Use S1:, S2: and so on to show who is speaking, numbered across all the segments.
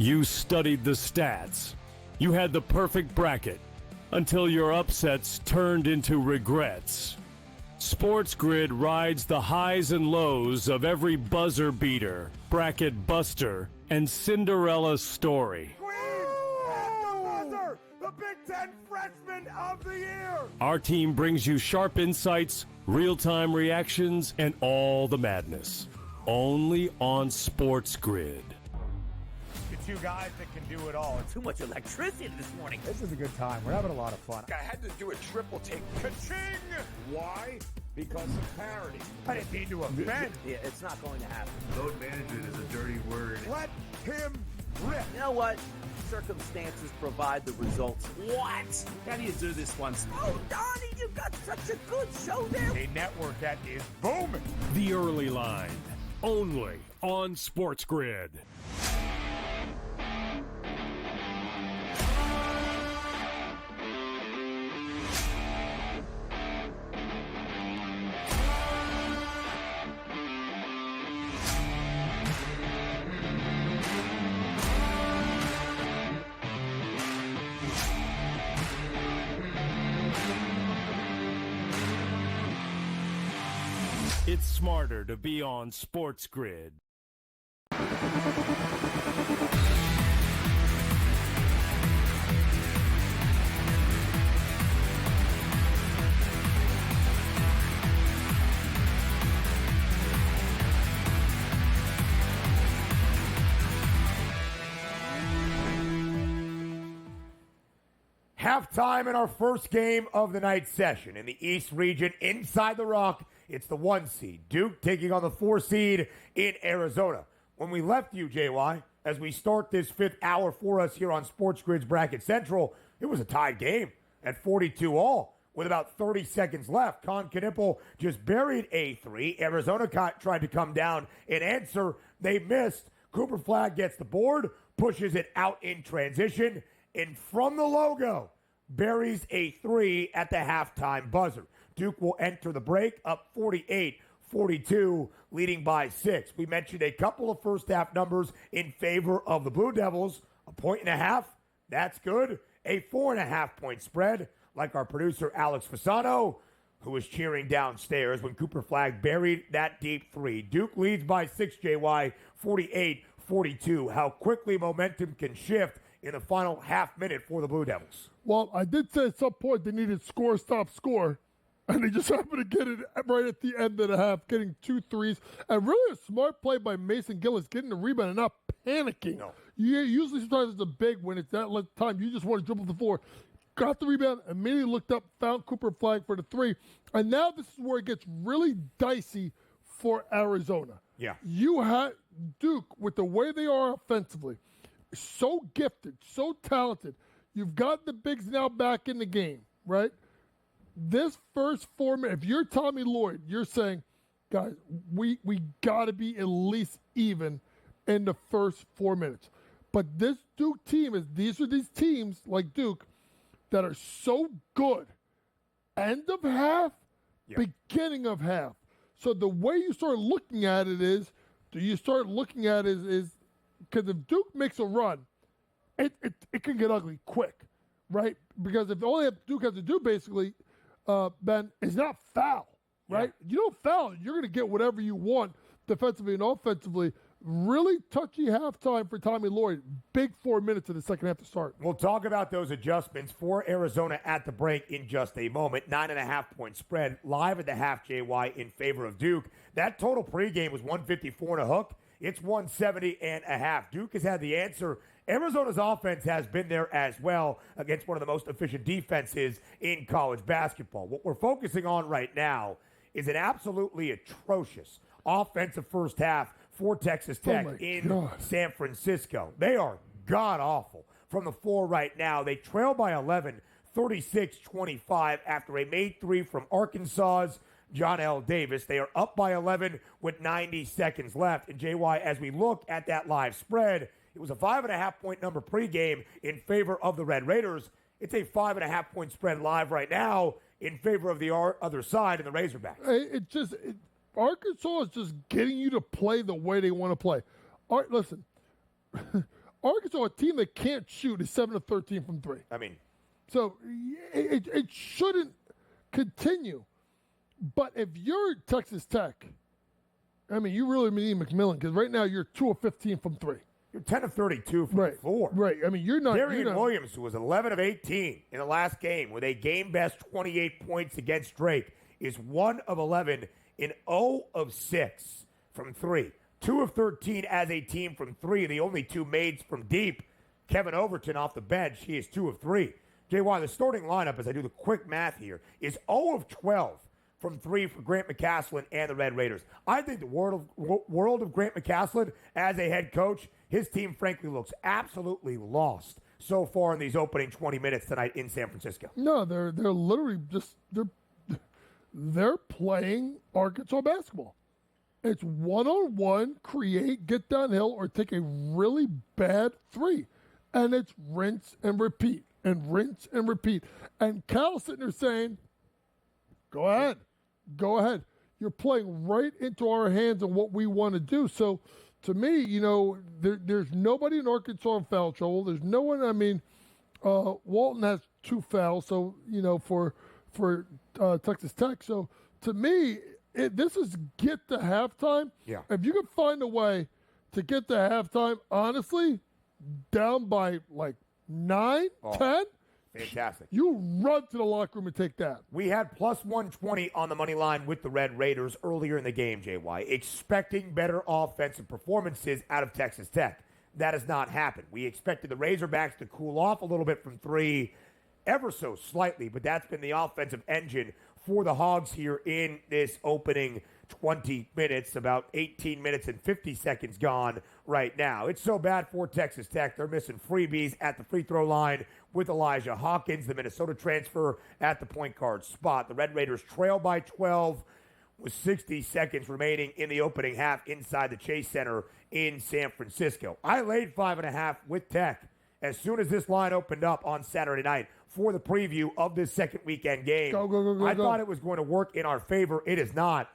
S1: You studied the stats. You had the perfect bracket until your upsets turned into regrets. SportsGrid rides the highs and lows of every buzzer beater, bracket buster, and Cinderella story.
S2: The Big Ten Freshman of the Year!
S1: Our team brings you sharp insights, real-time reactions, and all the madness. Only on SportsGrid.
S2: Two guys that can do it all.
S3: Too much electricity this morning.
S2: This is a good time. We're having a lot of fun.
S4: I had to do a triple take. Ka-ching! Why? Because of parity.
S2: I didn't mean to offend.
S3: Yeah, it's not going to happen.
S5: Load management is a dirty word.
S2: Let him rip.
S3: You know what? Circumstances provide the results.
S4: What? How do you do this one?
S3: Oh, Donnie, you got such a good show there.
S2: A network that is booming.
S1: The Early Line, only on SportsGrid. It's smarter to be on SportsGrid.
S2: Halftime in our first game of the night session in the East region inside the Rock. It's the 1 seed, Duke, taking on the 4 seed in Arizona. When we left you, JY, as we start this fifth hour for us here on SportsGrid's Bracket Central, it was a tied game at 42-all with about 30 seconds left. Con Knipple just buried a 3. Arizona tried to come down and answer. They missed. Cooper Flagg gets the board, pushes it out in transition, and from the logo, buries a 3 at the halftime buzzer. Duke will enter the break up 48-42, leading by 6. We mentioned a couple of first-half numbers in favor of the Blue Devils. 1.5, that's good. A 4.5-point spread, like our producer Alex Fasano, who was cheering downstairs when Cooper Flagg buried that deep 3. Duke leads by 6, JY, 48-42. How quickly momentum can shift in the final half minute for the Blue Devils.
S6: Well, I did say at some point they needed score, stop, score. And they just happened to get it right at the end of the half, getting 2 threes. And really a smart play by Mason Gillis, getting the rebound and not panicking. No. Usually sometimes it's a big when it's that time. You just want to dribble the floor. Got the rebound, immediately looked up, found Cooper Flagg for the 3. And now this is where it gets really dicey for Arizona.
S2: Yeah.
S6: You had Duke, with the way they are offensively, so gifted, so talented. You've got the bigs now back in the game, right? This first 4 minutes, if you're Tommy Lloyd, you're saying, guys, we got to be at least even in the first 4 minutes. But this Duke team these teams like Duke that are so good. End of half, beginning of half. So the way you start looking at it is, because if Duke makes a run, it can get ugly quick, right? Because if all Duke has to do basically, Ben, is not foul, right? You don't foul, you're going to get whatever you want defensively and offensively. Really touchy halftime for Tommy Lloyd. Big 4 minutes in the second half to start.
S2: We'll talk about those adjustments for Arizona at the break in just a moment. 9.5-point spread live at the half, JY, in favor of Duke. That total pregame was 154 and a hook. It's 170 and a half. Duke has had the answer. Arizona's offense has been there as well against one of the most efficient defenses in college basketball. What we're focusing on right now is an absolutely atrocious offensive first half for Texas Tech in San Francisco. They are god-awful from the floor right now. They trail by 11, 36-25 after a made 3 from Arkansas's John L. Davis. They are up by 11 with 90 seconds left. And JY, as we look at that live spread, it was a 5.5-point number pregame in favor of the Red Raiders. It's a 5.5-point spread live right now in favor of the other side and the Razorbacks. Arkansas is just getting you to play the way they want to play. All right, listen,
S6: Arkansas, a team that can't shoot, is 7 of 13 from 3.
S2: I mean,
S6: So it shouldn't continue. But if you're Texas Tech, I mean, you really need McMillan because right now you're 2 of 15 from 3.
S2: you're 10 of 32 from the floor.
S6: Right. I mean, you're not.
S2: Darian Williams, who was 11 of 18 in the last game with a game-best 28 points against Drake, is 1 of 11 in 0 of 6 from 3. 2 of 13 as a team from 3. The only 2 made from deep. Kevin Overton off the bench. He is 2 of 3. JY, the starting lineup, as I do the quick math here, is 0 of 12 from 3 for Grant McCaslin and the Red Raiders. I think the world of Grant McCaslin as a head coach, his team, frankly, looks absolutely lost so far in these opening 20 minutes tonight in San Francisco.
S6: No, they're literally just they're playing Arkansas basketball. It's one-on-one, create, get downhill, or take a really bad 3. And it's rinse and repeat, and rinse and repeat. And Cal's sitting there saying, go ahead. You're playing right into our hands on what we want to do. So, to me, there's nobody in Arkansas in foul trouble. There's no one, Walton has 2 fouls, so, for Texas Tech. So, to me, this is get to halftime.
S2: Yeah.
S6: If you can find a way to get to halftime, honestly, down by like 9, 10,
S2: fantastic.
S6: you run to the locker room and take that.
S2: We had plus 120 on the money line with the Red Raiders earlier in the game, JY, expecting better offensive performances out of Texas Tech. That has not happened. We expected the Razorbacks to cool off a little bit from 3, ever so slightly, but that's been the offensive engine for the Hogs here in this opening 20 minutes, about 18 minutes and 50 seconds gone right now. It's so bad for Texas Tech. They're missing freebies at the free throw line with Elijah Hawkins, the Minnesota transfer, at the point guard spot. The Red Raiders trail by 12 with 60 seconds remaining in the opening half inside the Chase Center in San Francisco. I laid 5.5 with Tech as soon as this line opened up on Saturday night for the preview of this second weekend game.
S6: Go.
S2: I thought it was going to work in our favor. It is not.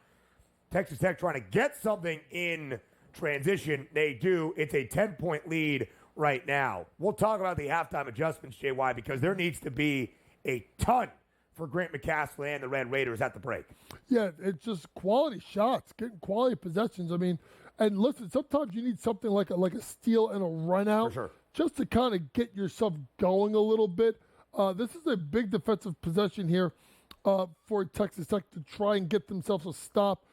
S2: Texas Tech trying to get something in transition. They do. It's a 10-point lead right now. We'll talk about the halftime adjustments, JY, because there needs to be a ton for Grant McCaslin and the Red Raiders at the break.
S6: Yeah, it's just quality shots, getting quality possessions. I mean, and listen, sometimes you need something like a steal and a run out,
S2: For sure.
S6: just to kind of get yourself going a little bit. This is a big defensive possession here for Texas Tech to try and get themselves a stop.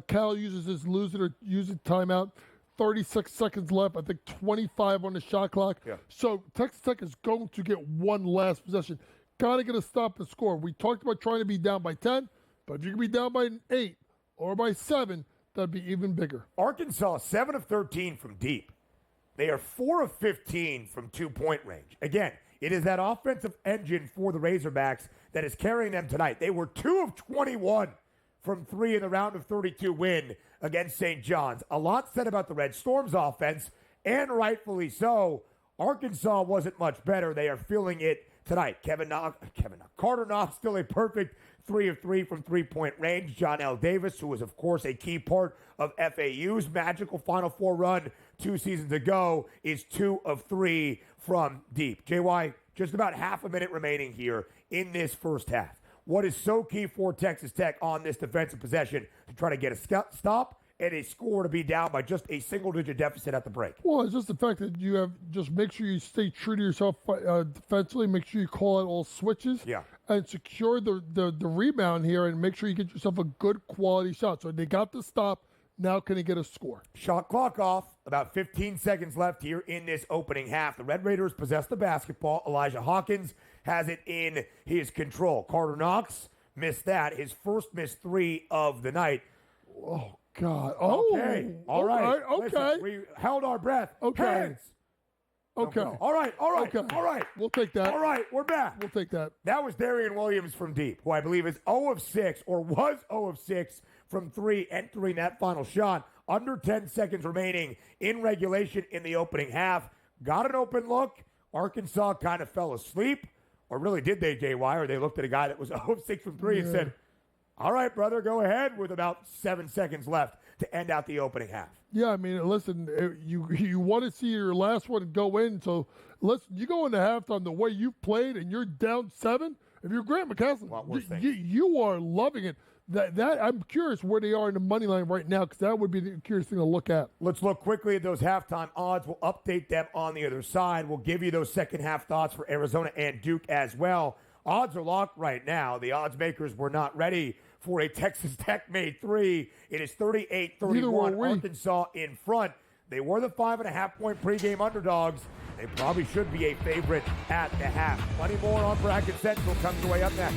S6: Cal uses his lose it or use it timeout. 36 seconds left. I think 25 on the shot clock.
S2: Yeah.
S6: So Texas Tech is going to get one last possession. Got to get a stop and score. We talked about trying to be down by 10, but if you can be down by 8 or by 7, that'd be even bigger.
S2: Arkansas, 7 of 13 from deep. They are 4 of 15 from 2-point range. Again, it is that offensive engine for the Razorbacks that is carrying them tonight. They were 2 of 21 from 3 in the round of 32 win against St. John's. A lot said about the Red Storm's offense, and rightfully so. Arkansas wasn't much better. They are feeling it tonight. Carter Knox still a perfect 3 of 3 from 3-point range. John L. Davis, who was, of course, a key part of FAU's magical Final Four run 2 seasons ago, is 2 of 3 from deep. JY, just about half a minute remaining here in this first half. What is so key for Texas Tech on this defensive possession to try to get a stop and a score to be down by just a single-digit deficit at the break?
S6: Well, it's just the fact that you have just make sure you stay true to yourself defensively. Make sure you call out all switches.
S2: Yeah.
S6: And secure the rebound here and make sure you get yourself a good quality shot. So they got the stop. Now can they get a score?
S2: Shot clock off. About 15 seconds left here in this opening half. The Red Raiders possess the basketball. Elijah Hawkins has it in his control. Carter Knox missed that. His first missed 3 of the night.
S6: Oh, God. Oh,
S2: okay. All right.
S6: Okay.
S2: Listen, we held our breath.
S6: Okay.
S2: Hands.
S6: Okay.
S2: All right.
S6: Okay.
S2: All right.
S6: We'll take that.
S2: All right. We're back.
S6: We'll take that.
S2: That was Darian Williams from deep, who I believe is 0 of 6 or was 0 of 6 from 3 entering that final shot. Under 10 seconds remaining in regulation in the opening half. Got an open look. Arkansas kind of fell asleep. Or really did they, JY? Or they looked at a guy that was 0 of 6 from 3 and said, all right, brother, go ahead, with about 7 seconds left to end out the opening half.
S6: Yeah, I mean, listen, you want to see your last one go in. So, listen, you go into halftime the way you've played and you're down 7. If you're Grant McCaslin, you are loving it. That I'm curious where they are in the money line right now, because that would be the curious thing to look at.
S2: Let's look quickly at those halftime odds. We'll update them on the other side. We'll give you those second half thoughts for Arizona and Duke as well. Odds are locked right now. The odds makers were not ready for a Texas Tech made 3. It is 38-31. Arkansas in front. They were the 5.5-point pregame underdogs. They probably should be a favorite at the half. Plenty more on Bracket Central comes your way up next.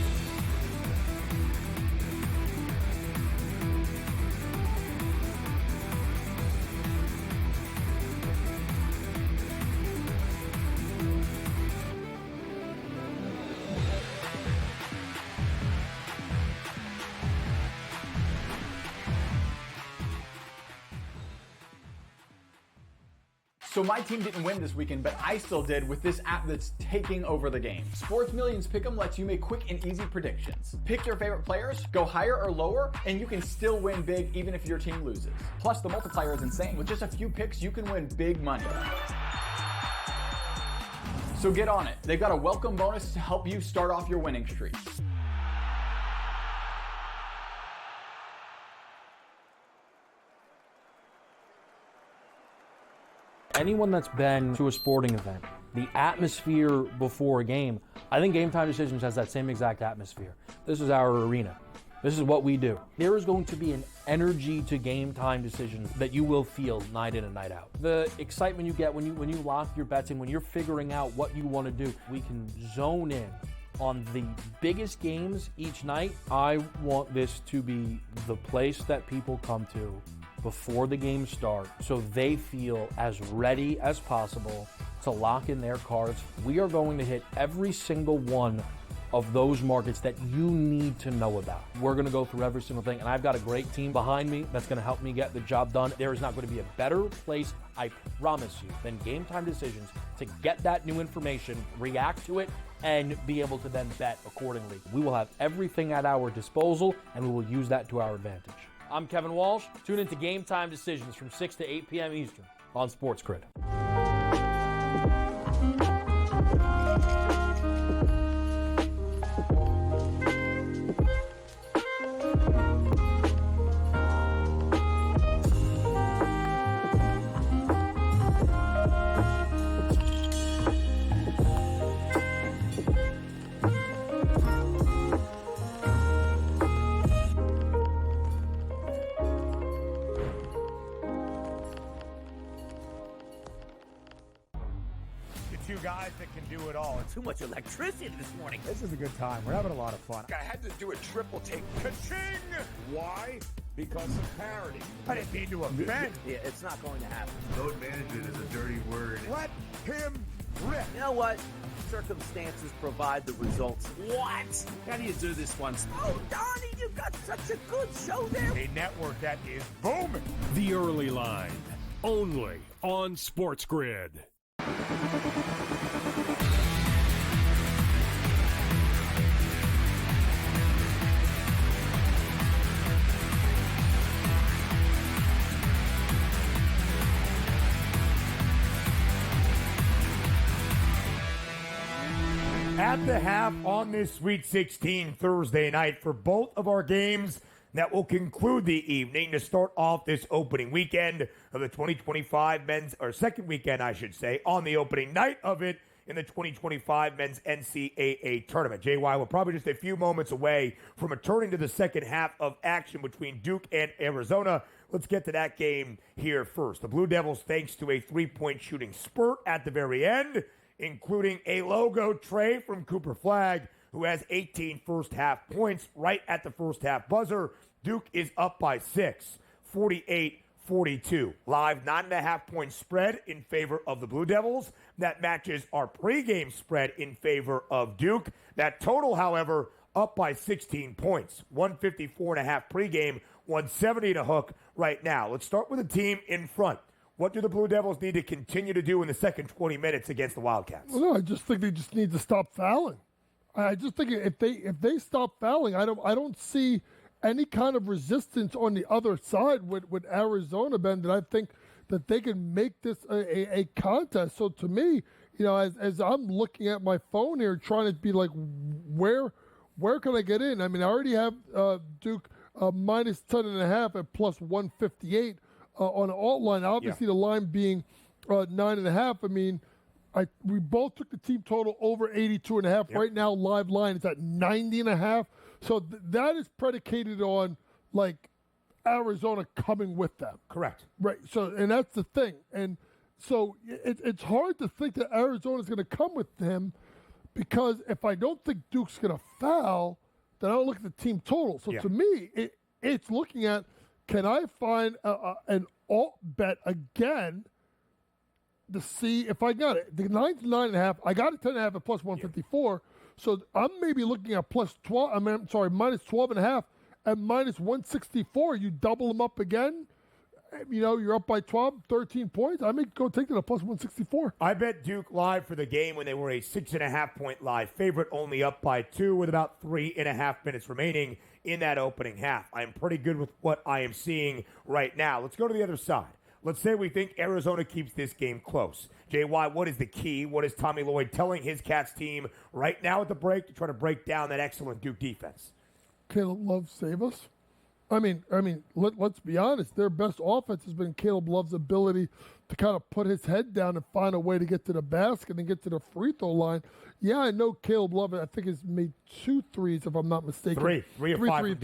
S7: So my team didn't win this weekend, but I still did with this app that's taking over the game. Sports Millions Pick'em lets you make quick and easy predictions. Pick your favorite players, go higher or lower, and you can still win big even if your team loses. Plus, the multiplier is insane. With just a few picks, you can win big money. So get on it. They've got a welcome bonus to help you start off your winning streak.
S8: Anyone that's been to a sporting event, the atmosphere before a game, I think Game Time Decisions has that same exact atmosphere. This is our arena. This is what we do. There is going to be an energy to Game Time Decisions that you will feel night in and night out. The excitement you get when you lock your bets in, when you're figuring out what you want to do, we can zone in on the biggest games each night. I want this to be the place that people come to before the games start, so they feel as ready as possible to lock in their cards. We are going to hit every single one of those markets that you need to know about. We're going to go through every single thing, and I've got a great team behind me that's going to help me get the job done. There is not going to be a better place, I promise you, than Game Time Decisions to get that new information, react to it, and be able to then bet accordingly. We will have everything at our disposal, and we will use that to our advantage. I'm Kevin Walsh. Tune into Game Time Decisions from 6 to 8 p.m. Eastern on SportsGrid.
S2: Two guys that can do it all.
S3: Too much electricity this morning.
S2: This is a good time. We're having a lot of fun.
S4: I had to do a triple take. Ka-ching! Why? Because of parity.
S2: I didn't mean to offend.
S3: Yeah, it's not going to happen.
S5: Load management is a dirty word.
S2: Let him rip.
S3: You know what? Circumstances provide the results. What? How do you do this once? Oh, Donnie, you've got such a good show there.
S2: A network that is booming.
S1: The Early Line, only on SportsGrid.
S2: At the half on this Sweet 16 Thursday night for both of our games that will conclude the evening to start off this opening weekend of the 2025 men's, or second weekend, I should say, on the opening night of it in the 2025 men's NCAA tournament. JY, we're probably just a few moments away from returning to the second half of action between Duke and Arizona. Let's get to that game here first. The Blue Devils, thanks to a three-point shooting spurt at the very end, including a logo tray from Cooper Flagg, who has 18 first-half points right at the first-half buzzer. Duke is up by 6, 48-42. Live 9.5-point spread in favor of the Blue Devils. That matches our pregame spread in favor of Duke. That total, however, up by 16 points. 154.5 pregame, 170 to hook right now. Let's start with the team in front. What do the Blue Devils need to continue to do in the second 20 minutes against the Wildcats?
S6: Well, no, I just think they just need to stop fouling. I just think if they stop fouling, I don't see any kind of resistance on the other side with Arizona, Ben, that I think that they can make this a contest. So to me, as I'm looking at my phone here, trying to be like, where can I get in? I mean, I already have Duke minus 10.5 at plus 158 on an alt line. Obviously, the line being 9.5. I mean, we both took the team total over 82.5. Right now, live line is at 90.5. So that is predicated on like Arizona coming with them.
S2: Correct.
S6: Right. So, and that's the thing. And so it's hard to think that Arizona's going to come with them, because if I don't think Duke's going to foul, then I don't look at the team total. So to me, it's looking at, can I find an alt bet again to see if I got it? The 9's 9.5. I got it 10.5 at plus 154. So I'm maybe looking at plus 12. Minus 12.5 at minus 164. You double them up again. You're up by 12, 13 points. I may go take it at plus 164.
S2: I bet Duke live for the game when they were a 6.5-point live favorite, only up by 2 with about 3.5 minutes remaining in that opening half. I am pretty good with what I am seeing right now. Let's go to the other side. Let's say we think Arizona keeps this game close. JY, what is the key? What is Tommy Lloyd telling his Cats team right now at the break to try to break down that excellent Duke defense?
S6: Caleb Love save us. I mean, let's be honest. Their best offense has been Caleb Love's ability to kind of put his head down and find a way to get to the basket and get to the free throw line. Yeah, I know Caleb Love, I think, has made 2 threes, if I'm not mistaken.
S2: Three or five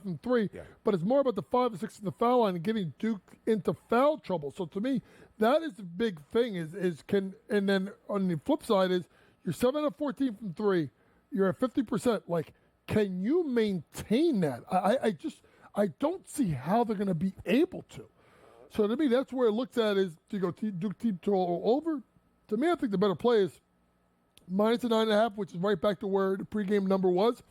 S2: from three.
S6: Yeah. But it's more about the 5 or 6 in the foul line and getting Duke into foul trouble. So to me, that is the big thing. And then on the flip side is you're 7 of 14 from 3. You're at 50%. Like, can you maintain that? I don't see how they're going to be able to. So to me, that's where it looks at is, do you go Duke team total over? To me, I think the better play is minus 9.5, which is right back to where the pregame number was.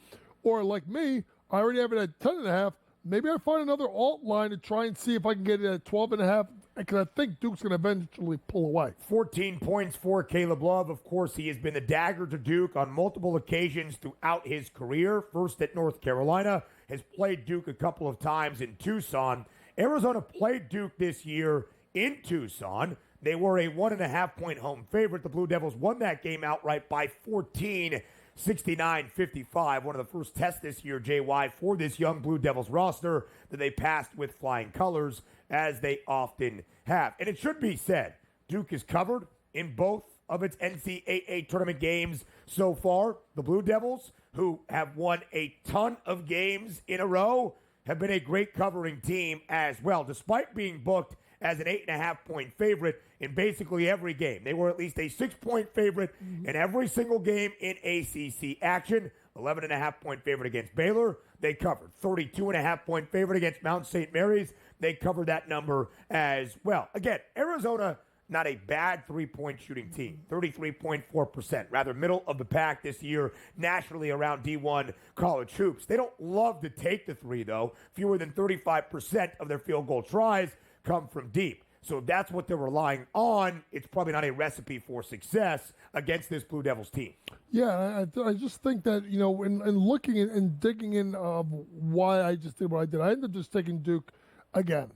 S6: Or like me, I already have it at 10.5. Maybe I find another alt line to try and see if I can get it at 12.5, because I think Duke's going to eventually pull away.
S2: 14 points for Caleb Love. Of course, he has been the dagger to Duke on multiple occasions throughout his career. First at North Carolina, has played Duke a couple of times in Tucson. Arizona played Duke this year in Tucson. They were a 1.5-point home favorite. The Blue Devils won that game outright by 14, 69-55. One of the first tests this year, JY, for this young Blue Devils roster that they passed with flying colors, as they often have. And it should be said, Duke is covered in both of its NCAA tournament games so far. The Blue Devils, who have won a ton of games in a row, have been a great covering team as well, despite being booked as an 8.5-point favorite in basically every game. They were at least a 6-point favorite in every single game in ACC action. 11.5-point favorite against Baylor, they covered. 32.5-point favorite against Mount St. Mary's, they covered that number as well. Again, Arizona, not a bad three-point shooting team. 33.4%, rather middle of the pack this year, nationally around D1 college hoops. They don't love to take the three, though. Fewer than 35% of their field goal tries come from deep. So if that's what they're relying on, it's probably not a recipe for success against this Blue Devils team.
S6: Yeah, I just think that, in looking and digging in why I just did what I did, I ended up just taking Duke again,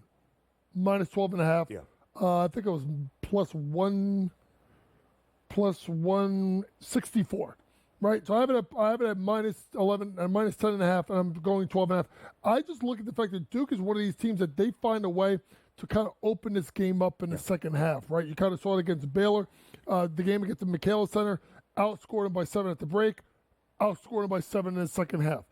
S6: minus 12.5.
S2: Yeah.
S6: I think it was plus 164, right? So I have it at minus 11 and minus 10.5, and I'm going 12.5. I just look at the fact that Duke is one of these teams that they find a way to kind of open this game up in the second half, right? You kind of saw it against Baylor, the game against the Michaela Center, outscored them by 7 at the break, outscored them by 7 in the second half.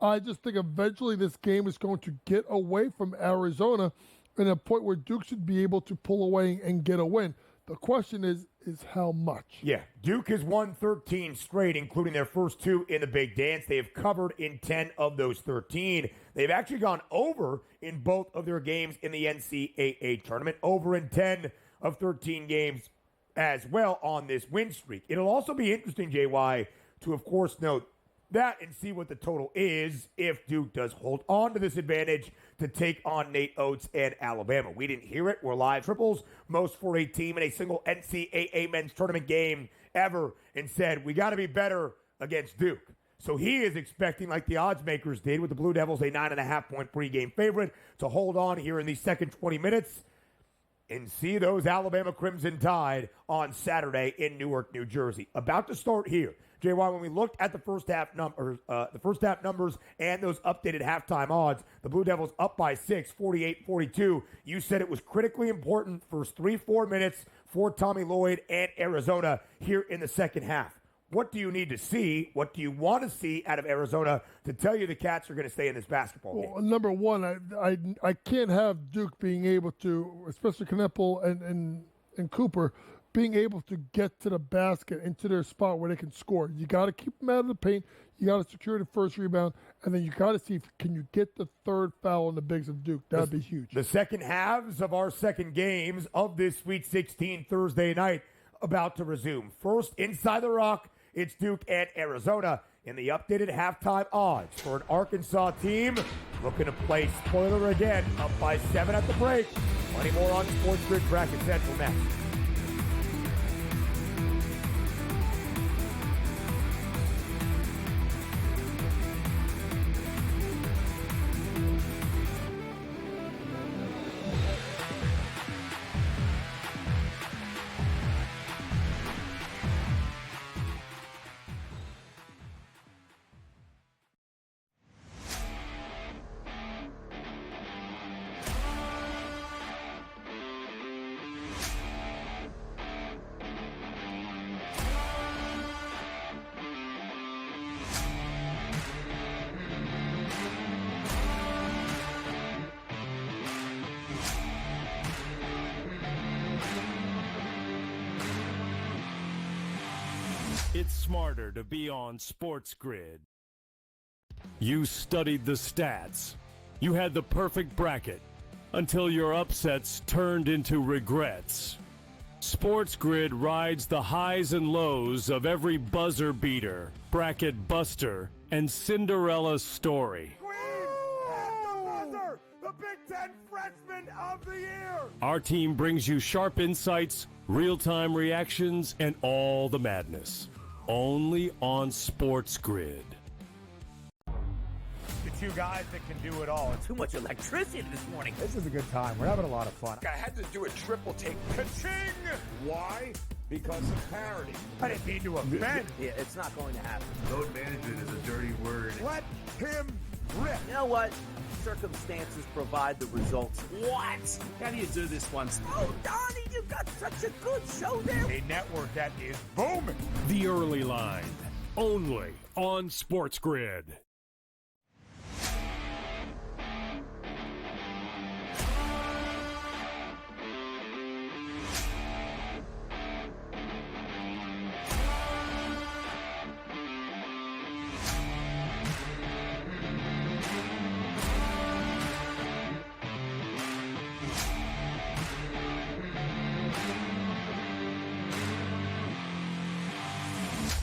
S6: I just think eventually this game is going to get away from Arizona at a point where Duke should be able to pull away and get a win. The question is how much?
S2: Yeah, Duke has won 13 straight, including their first 2 in the Big Dance. They have covered in 10 of those 13. They've actually gone over in both of their games in the NCAA tournament, over in 10 of 13 games as well on this win streak. It'll also be interesting, JY, to, of course, note that and see what the total is if Duke does hold on to this advantage to take on Nate Oates and Alabama. We didn't hear it. We're live triples, most for a team in a single NCAA men's tournament game ever, and said we got to be better against Duke. So he is expecting, like the odds makers did with the Blue Devils, a 9.5-point pregame favorite to hold on here in the second 20 minutes and see those Alabama Crimson Tide on Saturday in Newark, New Jersey. About to start here. JY, when we looked at the first half numbers and those updated halftime odds, the Blue Devils up by 6, 48-42. You said it was critically important first 3-4 minutes for Tommy Lloyd and Arizona here in the second half. What do you need to see? What do you want to see out of Arizona to tell you the Cats are going to stay in this basketball game?
S6: Well, number one, I can't have Duke being able to, especially Kneppel and Cooper, being able to get to the basket, into their spot where they can score. You got to keep them out of the paint. You got to secure the first rebound, and then you got to see can you get the third foul on the bigs of Duke. That'd be huge.
S2: The second halves of our second games of this Sweet 16 Thursday night about to resume. First, inside the Rock, it's Duke and Arizona in the updated halftime odds for an Arkansas team looking to play spoiler again, up by 7 at the break. Plenty more on SportsGrid Bracket Central next.
S1: It's smarter to be on SportsGrid. You studied the stats. You had the perfect bracket until your upsets turned into regrets. SportsGrid rides the highs and lows of every buzzer beater, bracket buster, and Cinderella story.
S4: The Big Ten Freshman of the Year!
S1: Our team brings you sharp insights, real-time reactions, and all the madness. Only on SportsGrid.
S2: The two guys that can do it all.
S3: Too much electricity this morning.
S2: This is a good time. We're having a lot of fun.
S4: I had to do a triple take. Ka-ching! Why? Because of parity.
S2: I didn't mean to offend.
S3: Yeah, it's not going to happen.
S5: Load management is a dirty word.
S4: Let him rip.
S3: You know what? Circumstances provide the results. What? How do you do this one? Oh, Donnie, you got such a good show there.
S2: A network that is booming.
S1: The Early Line, only on SportsGrid.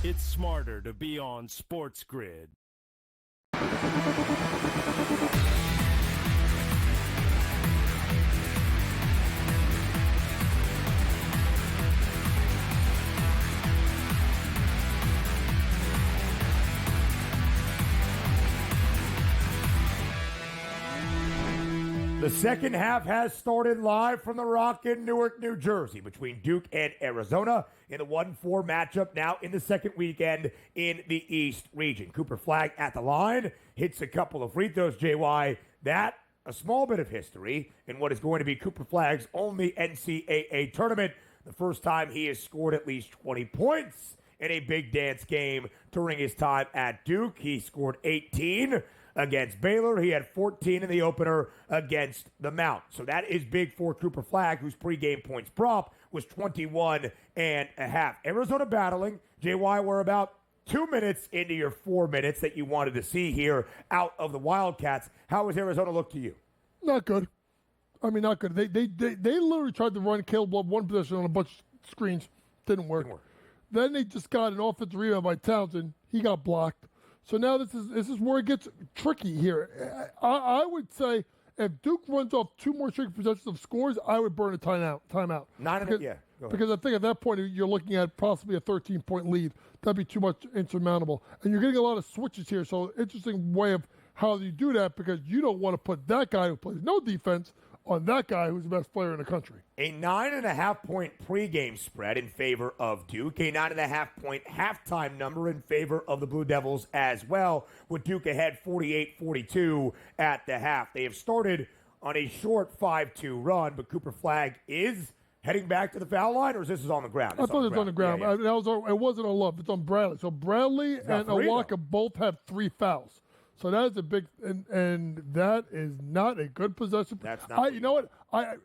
S1: It's smarter to be on SportsGrid.
S2: The second half has started live from the Rock in Newark, New Jersey, between Duke and Arizona in the 1-4 matchup now in the second weekend in the East region. Cooper Flagg at the line, hits a couple of free throws, JY. That, a small bit of history in what is going to be Cooper Flagg's only NCAA tournament. The first time he has scored at least 20 points in a big dance game during his time at Duke. He scored 18 against Baylor. He had 14 in the opener against the Mount. So that is big for Cooper Flagg, whose pregame points prop was 21.5. Arizona battling. JY, we're about 2 minutes into your 4 minutes that you wanted to see here out of the Wildcats. How does Arizona look to you?
S6: Not good. I mean, not good. They literally tried to run Caleb Love one possession on a bunch of screens. Didn't work. Then they just got an offensive rebound by Townsend. He got blocked. So now this is where it gets tricky here. I would say if Duke runs off 2 more straight possessions of scores, I would burn a timeout.
S2: Not in it, yeah.
S6: Because I think at that point you're looking at possibly a 13-point lead. That'd be too much insurmountable. And you're getting a lot of switches here, so interesting way of how you do that because you don't want to put that guy who plays no defense on that guy who's the best player in the country.
S2: A 9.5-point pregame spread in favor of Duke. A 9.5-point halftime number in favor of the Blue Devils as well, with Duke ahead 48-42 at the half. They have started on a short 5-2 run, but Cooper Flagg is heading back to the foul line, or is this on the ground?
S6: I thought it was on the ground.
S2: Yeah, yeah.
S6: It wasn't on Love. It's on Bradley. So Bradley and Awaka both have 3 fouls. So that is a big, and that is not a good possession.
S2: That's not.
S6: You know what?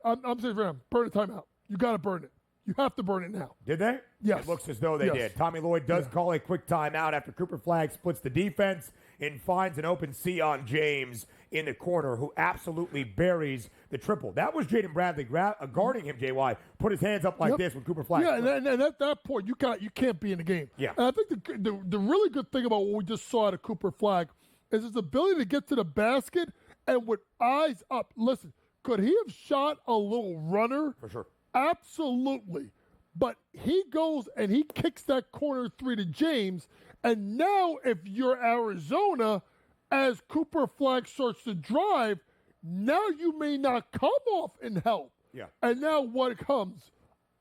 S6: I'm saying for him, burn a timeout. You got to burn it. You have to burn it now.
S2: Did they?
S6: Yes.
S2: It looks as though they did. Tommy Lloyd does call a quick timeout after Cooper Flagg splits the defense and finds an open Sion James in the corner, who absolutely buries the triple. That was Jaden Bradley guarding him, JY. Put his hands up like this when Cooper Flagg.
S6: Yeah, and at that point, you can't be in the game.
S2: Yeah.
S6: And I think the really good thing about what we just saw out of Cooper Flagg is his ability to get to the basket and with eyes up. Listen, could he have shot a little runner?
S2: For sure.
S6: Absolutely. But he goes and he kicks that corner 3 to James. And now if you're Arizona, as Cooper Flagg starts to drive, now you may not come off in help.
S2: Yeah.
S6: And now what comes?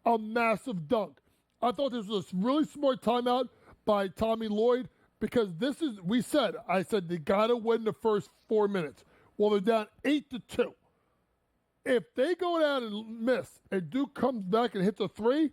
S6: A massive dunk. I thought this was a really smart timeout by Tommy Lloyd because I said they got to win the first 4 minutes. Well, they're down 8-2. If they go down and miss and Duke comes back and hits a 3,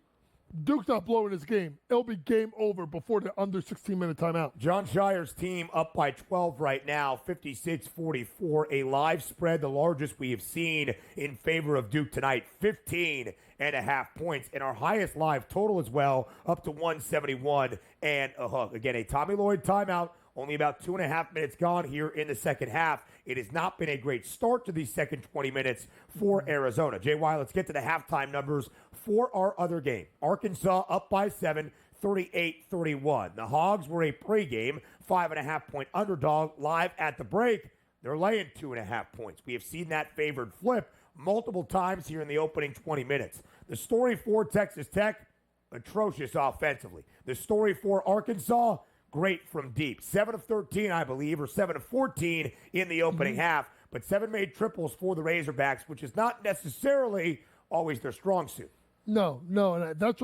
S6: Duke's not blowing this game. It'll be game over before the under 16-minute timeout.
S2: John Shire's team up by 12 right now, 56-44. A live spread, the largest we have seen in favor of Duke tonight, 15.5 points. And our highest live total as well, up to 171 and a hook. Again, a Tommy Lloyd timeout. Only about 2.5 minutes gone here in the second half. It has not been a great start to these second 20 minutes for Arizona. JY, let's get to the halftime numbers for our other game. Arkansas up by 7, 38-31. The Hogs were a pregame 5.5-point underdog live at the break. They're laying 2.5 points. We have seen that favored flip multiple times here in the opening 20 minutes. The story for Texas Tech, atrocious offensively. The story for Arkansas, great from deep. 7 of 13, I believe, or 7 of 14 in the opening half, but 7 made triples for the Razorbacks, which is not necessarily always their strong suit.
S6: No, and that's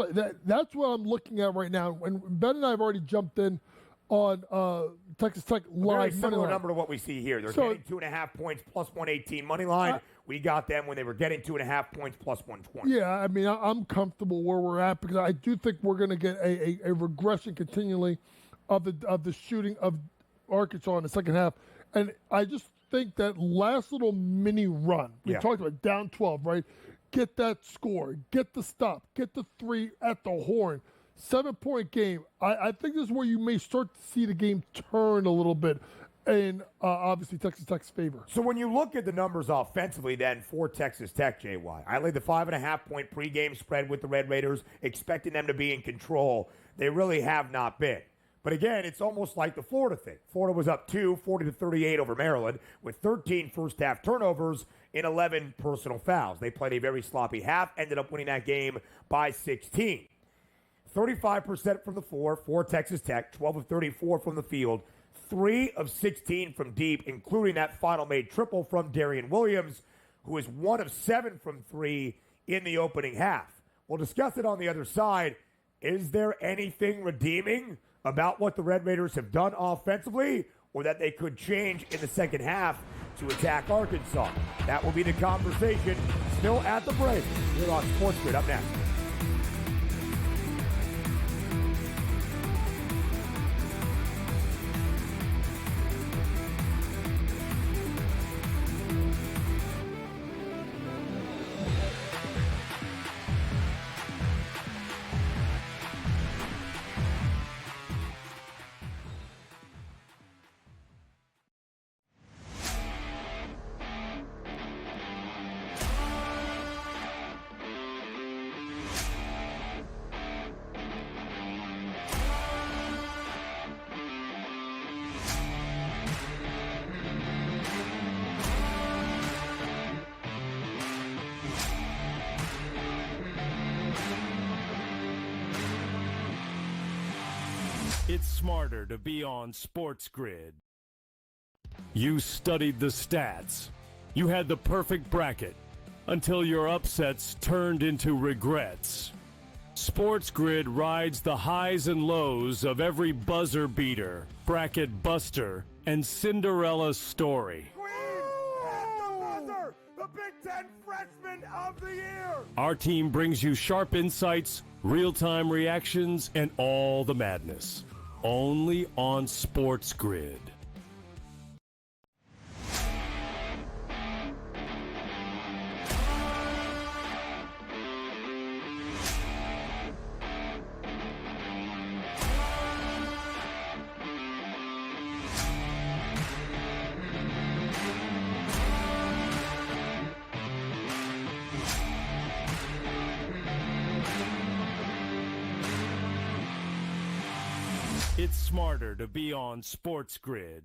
S6: what I'm looking at right now. And Ben and I have already jumped in on Texas Tech live.
S2: Very similar number to what we see here. They're getting 2.5 points plus 118 money line. We got them when they were getting 2.5 points plus 120.
S6: Yeah, I mean, I'm comfortable where we're at because I do think we're going to get a regression continually of the shooting of Arkansas in the second half. And I just think that last little mini run, we talked about down 12, right? Get that score, get the stop, get the 3 at the horn. 7-point game. I think this is where you may start to see the game turn a little bit in obviously Texas Tech's favor.
S2: So when you look at the numbers offensively then for Texas Tech, JY, I laid the 5.5-point pregame spread with the Red Raiders, expecting them to be in control. They really have not been. But again, it's almost like the Florida thing. Florida was up 2, 40-38 over Maryland with 13 first-half turnovers and 11 personal fouls. They played a very sloppy half, ended up winning that game by 16. 35% from the floor for Texas Tech, 12 of 34 from the field, 3 of 16 from deep, including that final made triple from Darian Williams, who is 1 of 7 from 3 in the opening half. We'll discuss it on the other side. Is there anything redeeming about what the Red Raiders have done offensively, or that they could change in the second half to attack Arkansas? That will be the conversation still at the break here on SportsGrid. Up next.
S1: It's smarter to be on SportsGrid. You studied the stats. You had the perfect bracket until your upsets turned into regrets. SportsGrid rides the highs and lows of every buzzer beater, bracket buster, and Cinderella story.
S2: The Big Ten Freshman of the Year!
S1: Our team brings you sharp insights, real-time reactions, and all the madness. Only on SportsGrid. It's smarter to be on SportsGrid.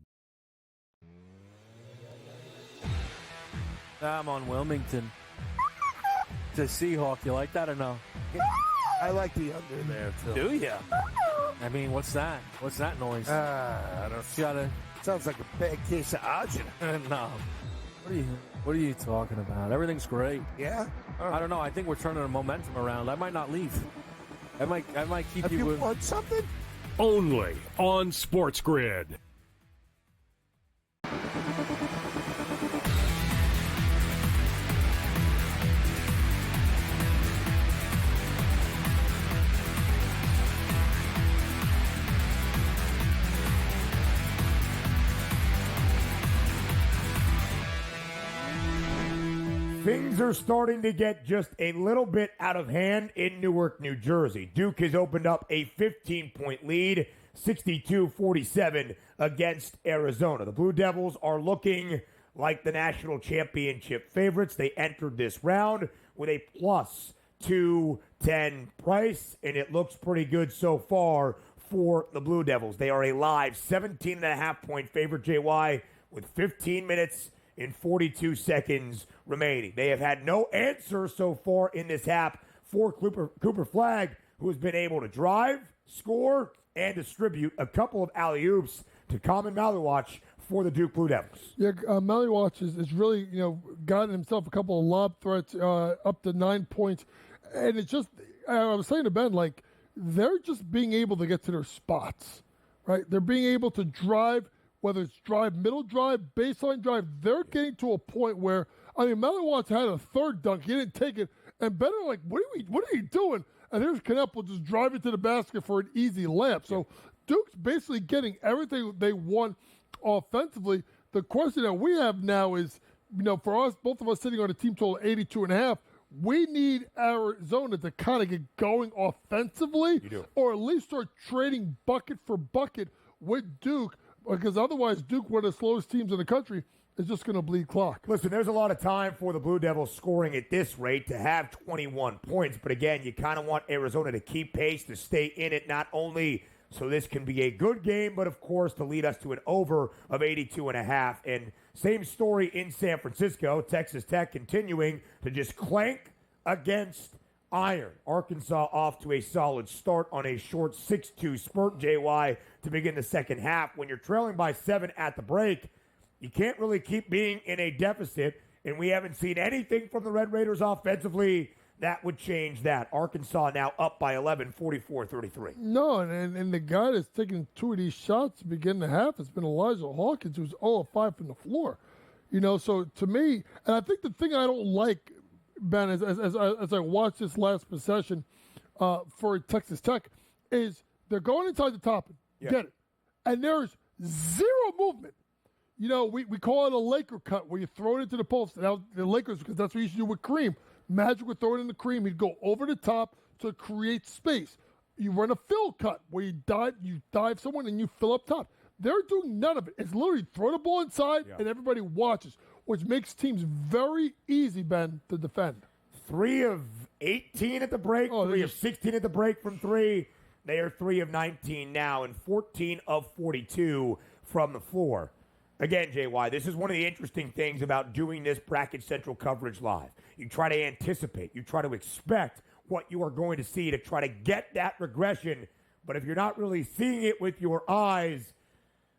S9: I'm on Wilmington. The Seahawk, you like that or no?
S4: I like the under there, too.
S9: Do you? I mean, what's that? What's that noise?
S4: I don't
S9: You gotta.
S4: Sounds like a bad case of agita.
S9: No. What are you talking about? Everything's great.
S4: Yeah?
S9: I don't know. I think we're turning the momentum around. I might not leave. I might keep
S4: Have
S9: you.
S4: you won something?
S1: Only on SportsGrid.
S2: Things are starting to get just a little bit out of hand in Newark, New Jersey. Duke has opened up a 15-point lead, 62-47 against Arizona. The Blue Devils are looking like the national championship favorites. They entered this round with a plus 210 price, and it looks pretty good so far for the Blue Devils. They are a live 17.5-point favorite, JY, with 15 minutes and 42 seconds remaining. They have had no answer so far in this half for Cooper Flagg, who has been able to drive, score, and distribute a couple of alley-oops to Common Maliwatch for the Duke Blue Devils.
S6: Yeah, Maliwatch is really, gotten himself a couple of lob threats up to 9 points. And it's just, I was saying to Ben, like, they're just being able to get to their spots, right? They're being able to drive, whether it's drive, middle drive, baseline drive, they're getting to a point where, Maliwatch had a third dunk. He didn't take it. And Ben are like, what are you doing? And here's Kneppel just drive it to the basket for an easy layup. So Duke's basically getting everything they want offensively. The question that we have now is, for us, both of us sitting on a team total of 82.5, we need Arizona to kind of get going offensively, or at least start trading bucket for bucket with Duke, because otherwise Duke, one of the slowest teams in the country, is just going to bleed clock.
S2: Listen, there's a lot of time for the Blue Devils scoring at this rate to have 21 points. But again, you kind of want Arizona to keep pace, to stay in it, not only so this can be a good game, but of course to lead us to an over of 82.5. And same story in San Francisco. Texas Tech continuing to just clank against iron. Arkansas off to a solid start on a short 6-2 spurt, JY, to begin the second half. When you're trailing by 7 at the break, you can't really keep being in a deficit, and we haven't seen anything from the Red Raiders offensively that would change that. Arkansas now up by 11, 44-33.
S6: No, and the guy that's taking 2 of these shots to begin the half has been Elijah Hawkins, who's 0 of 5 from the floor. So to me, and I think the thing I don't like, Ben, as I watch this last possession for Texas Tech, is they're going inside the top, get it, and there's zero movement. We call it a Laker cut, where you throw it into the post. Now, the Lakers, because that's what you used to do with Kareem. Magic would throw it in the Kareem. He'd go over the top to create space. You run a fill cut, where you dive someone and you fill up top. They're doing none of it. It's literally throw the ball inside and everybody watches, which makes teams very easy, Ben, to defend.
S2: 3 of 18 at the break, 3 of 16 at the break from 3. They are 3 of 19 now, and 14 of 42 from the floor. Again, JY, this is one of the interesting things about doing this Bracket Central coverage live. You try to anticipate, you try to expect what you are going to see to try to get that regression. But if you're not really seeing it with your eyes,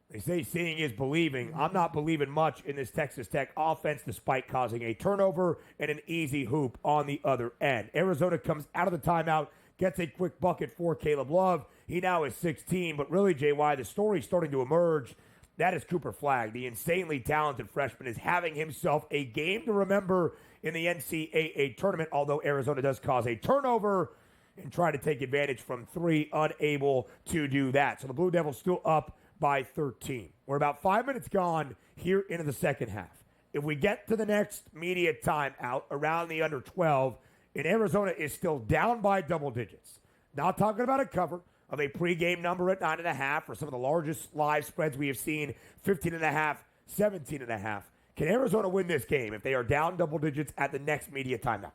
S2: they say seeing is believing. I'm not believing much in this Texas Tech offense despite causing a turnover and an easy hoop on the other end. Arizona comes out of the timeout, gets a quick bucket for Caleb Love. He now is 16, but really, JY, the story's starting to emerge. That is Cooper Flagg. The insanely talented freshman is having himself a game to remember in the NCAA tournament, although Arizona does cause a turnover and try to take advantage from three, unable to do that. So the Blue Devils still up by 13. We're about 5 minutes gone here into the second half. If we get to the next media timeout around the under 12, and Arizona is still down by double digits, not talking about a cover of a pregame number at 9.5 or some of the largest live spreads we have seen, 15.5, 17.5. Can Arizona win this game if they are down double digits at the next media timeout?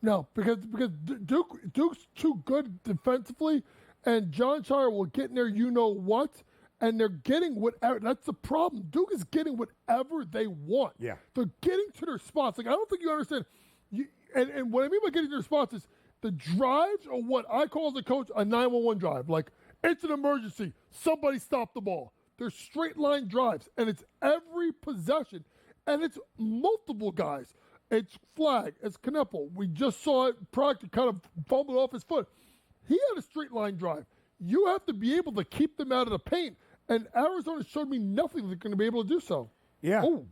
S6: No, because Duke's too good defensively, and John Shire will get in there, you know what, and they're getting whatever. That's the problem. Duke is getting whatever they want.
S2: Yeah.
S6: They're getting to their spots. Like, I don't think you understand. And what I mean by getting to their spots is the drives are what I call as a coach a 911 drive. Like, it's an emergency. Somebody stop the ball. They're straight line drives, and it's every possession, and it's multiple guys. It's Flagg, it's Kneppel. We just saw it. Proctor kind of fumbled off his foot. He had a straight line drive. You have to be able to keep them out of the paint, and Arizona showed me nothing they're going to be able to do so.
S2: Yeah.
S6: Oh.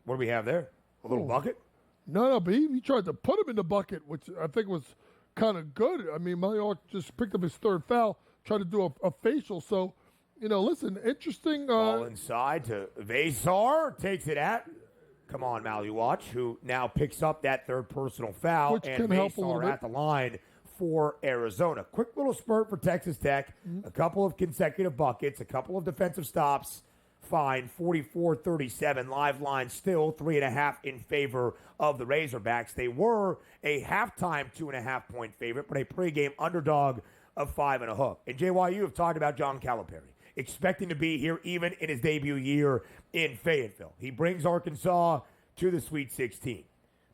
S2: What do we have there? A little bucket?
S6: No, but he tried to put him in the bucket, which I think was kind of good. I mean, Maillard just picked up his third foul, tried to do a facial. So, listen, interesting.
S2: Ball inside to Vesar, takes it at. Come on, Maluach, who now picks up that third personal foul.
S6: Which
S2: and
S6: can help a little
S2: Vesar
S6: bit.
S2: at the line for Arizona. Quick little spurt for Texas Tech. A couple of consecutive buckets, a couple of defensive stops. Fine, 44-37. Live line still 3.5 in favor of the Razorbacks. They were a halftime 2.5-point favorite, but a pregame underdog of 5.5. And JYU have talked about John Calipari, expecting to be here even in his debut year in Fayetteville. He brings Arkansas to the Sweet 16.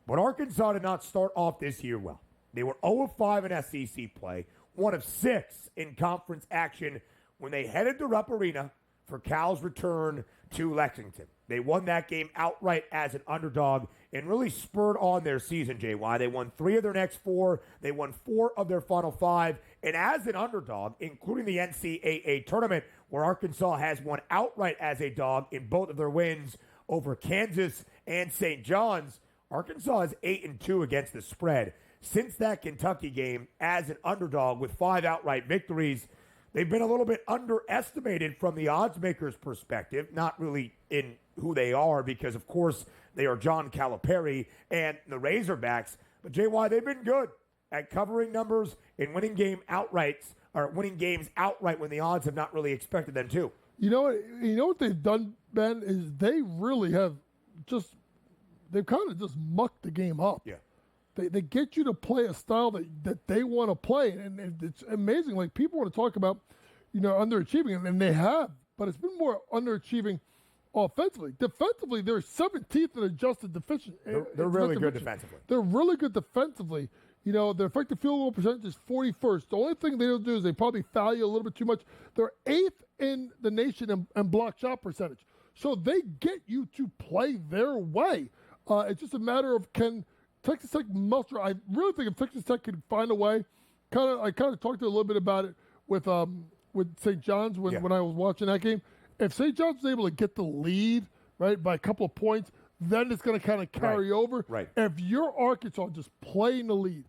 S2: But Arkansas did not start off this year well. They were 0-5 in SEC play, 1 of 6 in conference action when they headed to Rupp Arena for Cal's return to Lexington. They won that game outright as an underdog and really spurred on their season, JY. They won 3 of their next 4. They won 4 of their final 5. And as an underdog, including the NCAA tournament, where Arkansas has won outright as a dog in both of their wins over Kansas and St. John's, Arkansas is 8-2 against the spread. Since that Kentucky game, as an underdog with 5 outright victories, they've been a little bit underestimated from the odds makers' perspective, not really in who they are because, of course, they are John Calipari and the Razorbacks. But, JY, they've been good at covering numbers and winning games outright when the odds have not really expected them to.
S6: You know what they've done, Ben, is they really have they've kind of just mucked the game up.
S2: Yeah.
S6: They get you to play a style that they want to play, and it's amazing. Like, people want to talk about, underachieving, and they have, but it's been more underachieving offensively. Defensively, they're 17th in adjusted deficient.
S2: They're really good defensively.
S6: They're really good defensively. Their effective field goal percentage is 41st. The only thing they don't do is they probably foul you a little bit too much. They're 8th in the nation in block shot percentage. So they get you to play their way. It's just a matter of can Texas Tech muster. I really think if Texas Tech could find a way, I kind of talked a little bit about it with St. John's when I was watching that game. If St. John's was able to get the lead, right, by a couple of points, then it's going to kind of carry over.
S2: Right.
S6: If you're Arkansas, just play in the lead,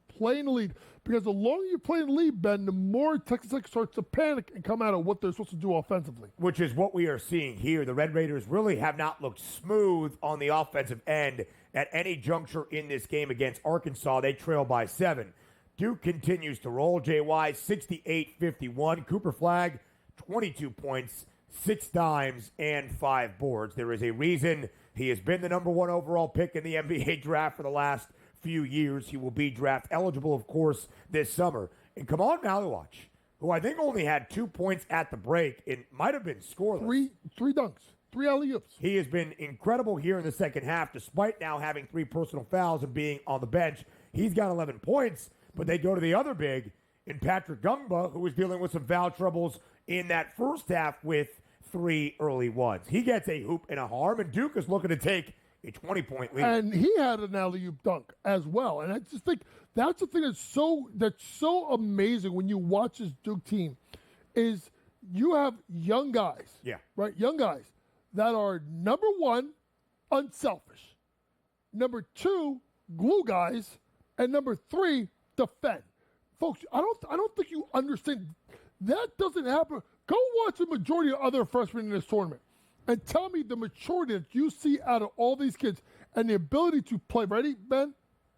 S6: because the longer you play in the lead, Ben, the more Texas Tech starts to panic and come out of what they're supposed to do offensively.
S2: Which is what we are seeing here. The Red Raiders really have not looked smooth on the offensive end at any juncture in this game against Arkansas. They trail by 7. Duke continues to roll. JY 68-51. Cooper Flagg 22 points, 6 dimes, and 5 boards. There is a reason he has been the number 1 overall pick in the NBA draft for the last few years. He will be draft eligible, of course, this summer. And come on, Maluach, who I think only had 2 points at the break. It might have been scoreless.
S6: Three dunks. 3 alley-oops.
S2: He has been incredible here in the second half, despite now having 3 personal fouls and being on the bench. He's got 11 points, but they go to the other big in Patrick Gumba, who was dealing with some foul troubles in that first half with 3 early ones. He gets a hoop and a harm, and Duke is looking to take a 20-point lead.
S6: And he had an alley-oop dunk as well. And I just think that's the thing that's so amazing when you watch this Duke team is you have young guys, right? Young guys that are, number one, unselfish. Number two, glue guys. And number three, defend. Folks, I don't think you understand. That doesn't happen. Go watch the majority of other freshmen in this tournament and tell me the maturity that you see out of all these kids and the ability to play, ready, Ben?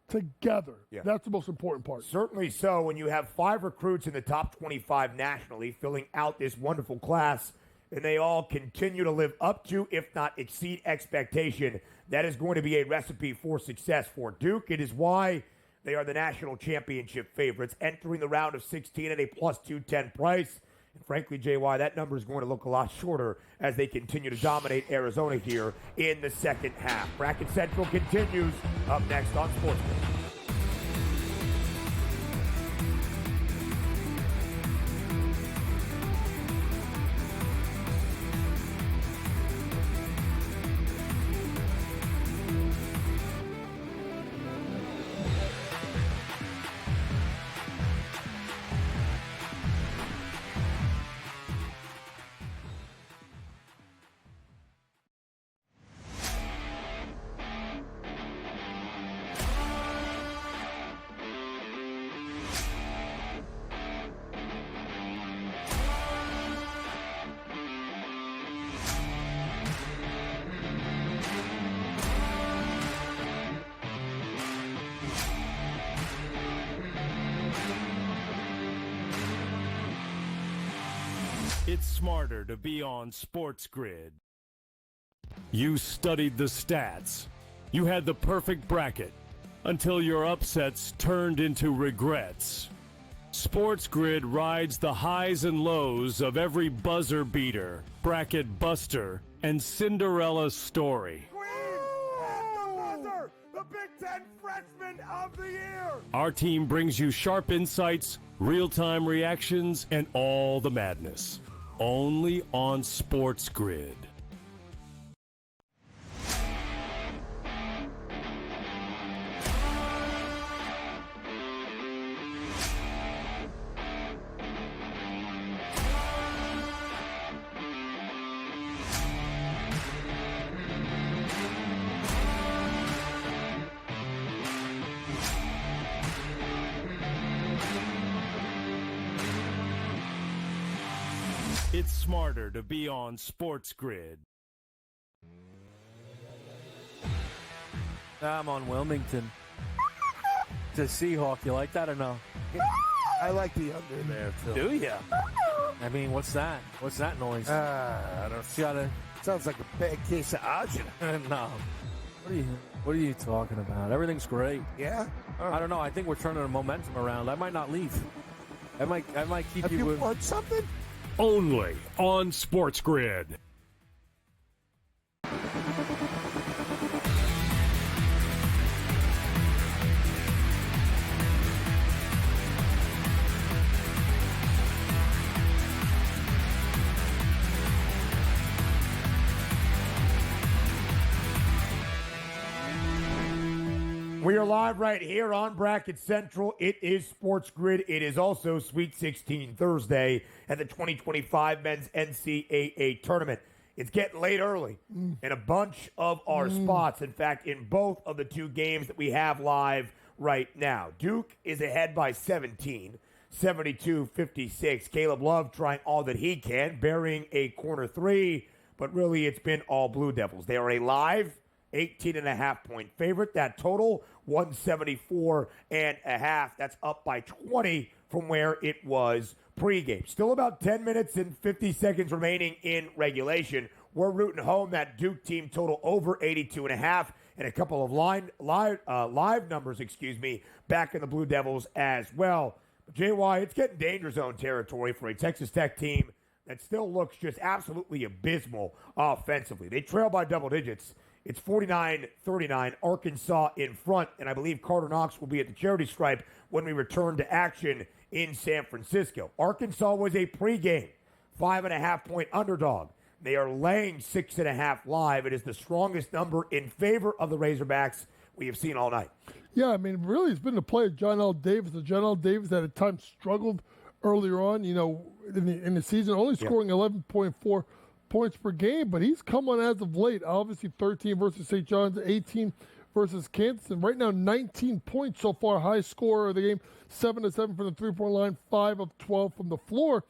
S6: Together.
S2: Yeah.
S6: That's the most important part.
S2: Certainly so. When you have 5 recruits in the top 25 nationally filling out this wonderful class, and they all continue to live up to, if not exceed expectation, that is going to be a recipe for success for Duke. It is why they are the national championship favorites, entering the round of 16 at a plus 210 price. And frankly, JY, that number is going to look a lot shorter as they continue to dominate Arizona here in the second half. Bracket Central continues up next on SportsGrid.
S1: It's smarter to be on SportsGrid. You studied the stats. You had the perfect bracket until your upsets turned into regrets. SportsGrid rides the highs and lows of every buzzer beater, bracket buster, and Cinderella story.
S4: The Big Ten Freshman of the Year!
S1: Our team brings you sharp insights, real-time reactions, and all the madness. Only on SportsGrid. It's smarter to be on SportsGrid.
S9: I'm on Wilmington. To Seahawk, you like that or no?
S4: I like the under there, too.
S9: Do ya? I mean, what's that? What's that noise?
S4: I don't
S9: You gotta...
S4: Sounds like a bad case of agita.
S9: No. What are you talking about? Everything's great.
S4: Yeah?
S9: I don't know. I think we're turning the momentum around. I might not leave. I might keep
S4: Have
S9: you
S4: you
S9: with...
S4: won something?
S1: Only on SportsGrid.
S2: We are live right here on Bracket Central. It is SportsGrid. It is also Sweet 16 Thursday at the 2025 Men's NCAA Tournament. It's getting late early in a bunch of our spots. In fact, in both of the 2 games that we have live right now. Duke is ahead by 17, 72-56. Caleb Love trying all that he can, burying a corner 3, but really it's been all Blue Devils. They are a live 18.5-point favorite. That total, 174.5. That's up by 20 from where it was pregame. Still about 10 minutes and 50 seconds remaining in regulation. We're rooting home that Duke team total over 82.5 and a couple of live numbers, back in the Blue Devils as well. But JY, it's getting danger zone territory for a Texas Tech team that still looks just absolutely abysmal offensively. They trail by double digits. It's 49-39, Arkansas in front, and I believe Carter Knox will be at the charity stripe when we return to action in San Francisco. Arkansas was a pregame 5.5-point underdog. They are laying 6.5 live. It is the strongest number in favor of the Razorbacks we have seen all night.
S6: Yeah, I mean, really, it's been the play of John L. Davis. The John L. Davis that at times struggled earlier on, in the season, only scoring 11.4 points per game, but he's come on as of late. Obviously, 13 versus St. John's, 18 versus Kansas, and right now 19 points so far, high scorer of the game, 7-7 from the three-point line, 5 of 12 from the floor.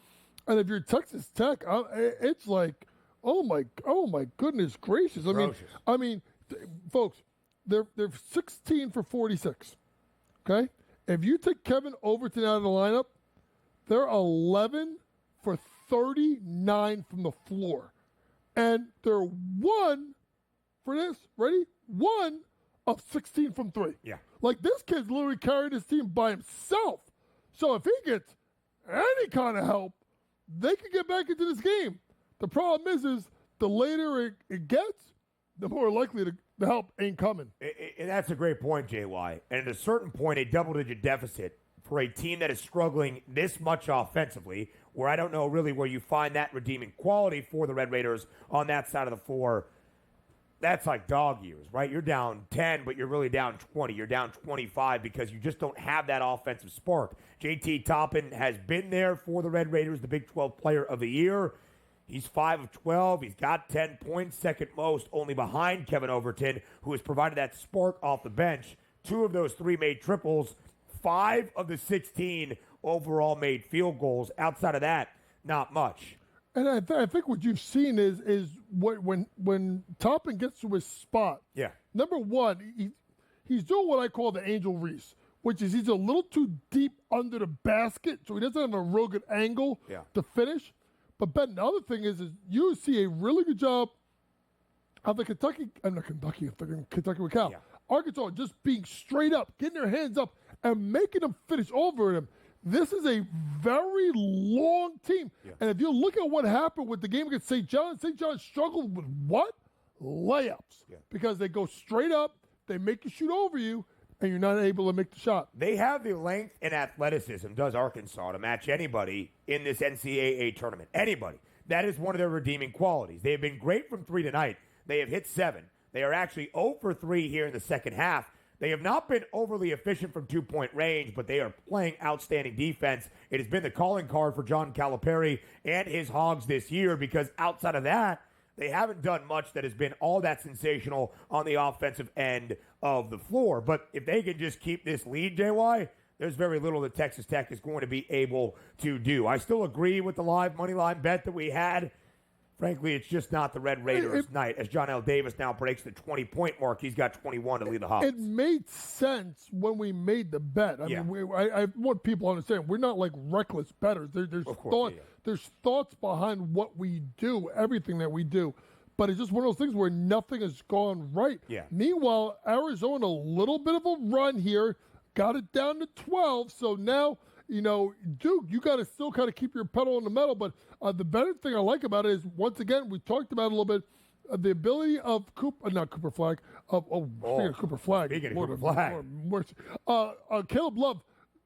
S6: And if you're Texas Tech, it's like, oh my goodness gracious! I mean, folks, they're 16 for 46. Okay, if you take Kevin Overton out of the lineup, they're 11 for 39 from the floor, and they're 1 for this. Ready? 1 of 16 from 3.
S2: Yeah,
S6: like this kid's literally carried his team by himself. So if he gets any kind of help, they can get back into this game. The problem is the later it gets, the more likely the help ain't coming.
S2: And that's a great point, JY. And at a certain point, a double-digit deficit for a team that is struggling this much offensively, where I don't know really where you find that redeeming quality for the Red Raiders on that side of the floor, that's like dog years, right? You're down 10, but you're really down 20. You're down 25 because you just don't have that offensive spark. JT Toppin has been there for the Red Raiders, the Big 12 Player of the Year. He's 5 of 12. He's got 10 points, second most, only behind Kevin Overton, who has provided that spark off the bench. 2 of those 3 made triples. 5 of the 16 overall made field goals. Outside of that, not much.
S6: And I think what you've seen is when Toppin gets to his spot.
S2: Yeah.
S6: Number one, he's doing what I call the Angel Reese, which is he's a little too deep under the basket, so he doesn't have a real good angle to finish. But Ben, the other thing is you see a really good job of the Kentucky with Cal.
S2: Yeah.
S6: Arkansas just being straight up, getting their hands up, and making them finish over them. This is a very long team. Yeah. And if you look at what happened with the game against St. John struggled with what? Layups. Yeah. Because they go straight up, they make you shoot over you, and you're not able to make the shot.
S2: They have the length and athleticism, does Arkansas, to match anybody in this NCAA tournament. Anybody. That is one of their redeeming qualities. They have been great from 3 tonight. They have hit 7. They are actually 0 for 3 here in the second half. They have not been overly efficient from 2-point range, but they are playing outstanding defense. It has been the calling card for John Calipari and his Hogs this year because outside of that, they haven't done much that has been all that sensational on the offensive end of the floor. But if they can just keep this lead, JY, there's very little that Texas Tech is going to be able to do. I still agree with the live money line bet that we had. Frankly, it's just not the Red Raiders' night. As John L. Davis now breaks the 20-point mark, he's got 21 to lead the Hogs.
S6: It made sense when we made the bet. I mean, I want people to understand, we're not like reckless bettors. There's thoughts behind what we do, everything that we do. But it's just one of those things where nothing has gone right.
S2: Yeah.
S6: Meanwhile, Arizona, a little bit of a run here, got it down to 12. So now, Duke, you got to still kind of keep your pedal on the metal. But the better thing I like about it is, once again, we talked about it a little bit, the ability of Cooper Flag. Cooper Flag.
S2: Speaking of Cooper Flag.
S6: Caleb Love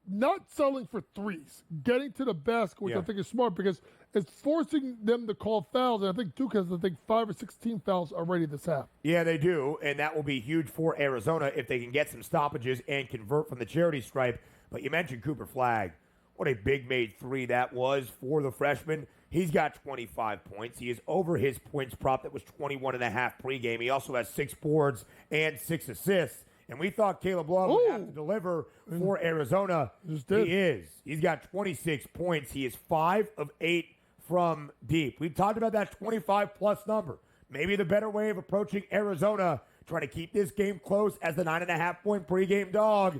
S6: not selling for threes, getting to the basket, which I think is smart because it's forcing them to call fouls. And I think Duke has, 5 or 16 fouls already this half.
S2: Yeah, they do. And that will be huge for Arizona if they can get some stoppages and convert from the charity stripe. But you mentioned Cooper Flag. What a big made 3 that was for the freshman. He's got 25 points. He is over his points prop that was 21.5 pregame. He also has 6 boards and 6 assists. And we thought Caleb Love would have to deliver for Arizona. He is. He's got 26 points. He is 5 of 8 from deep. We've talked about that 25-plus number. Maybe the better way of approaching Arizona, trying to keep this game close as the 9.5-point pregame dog.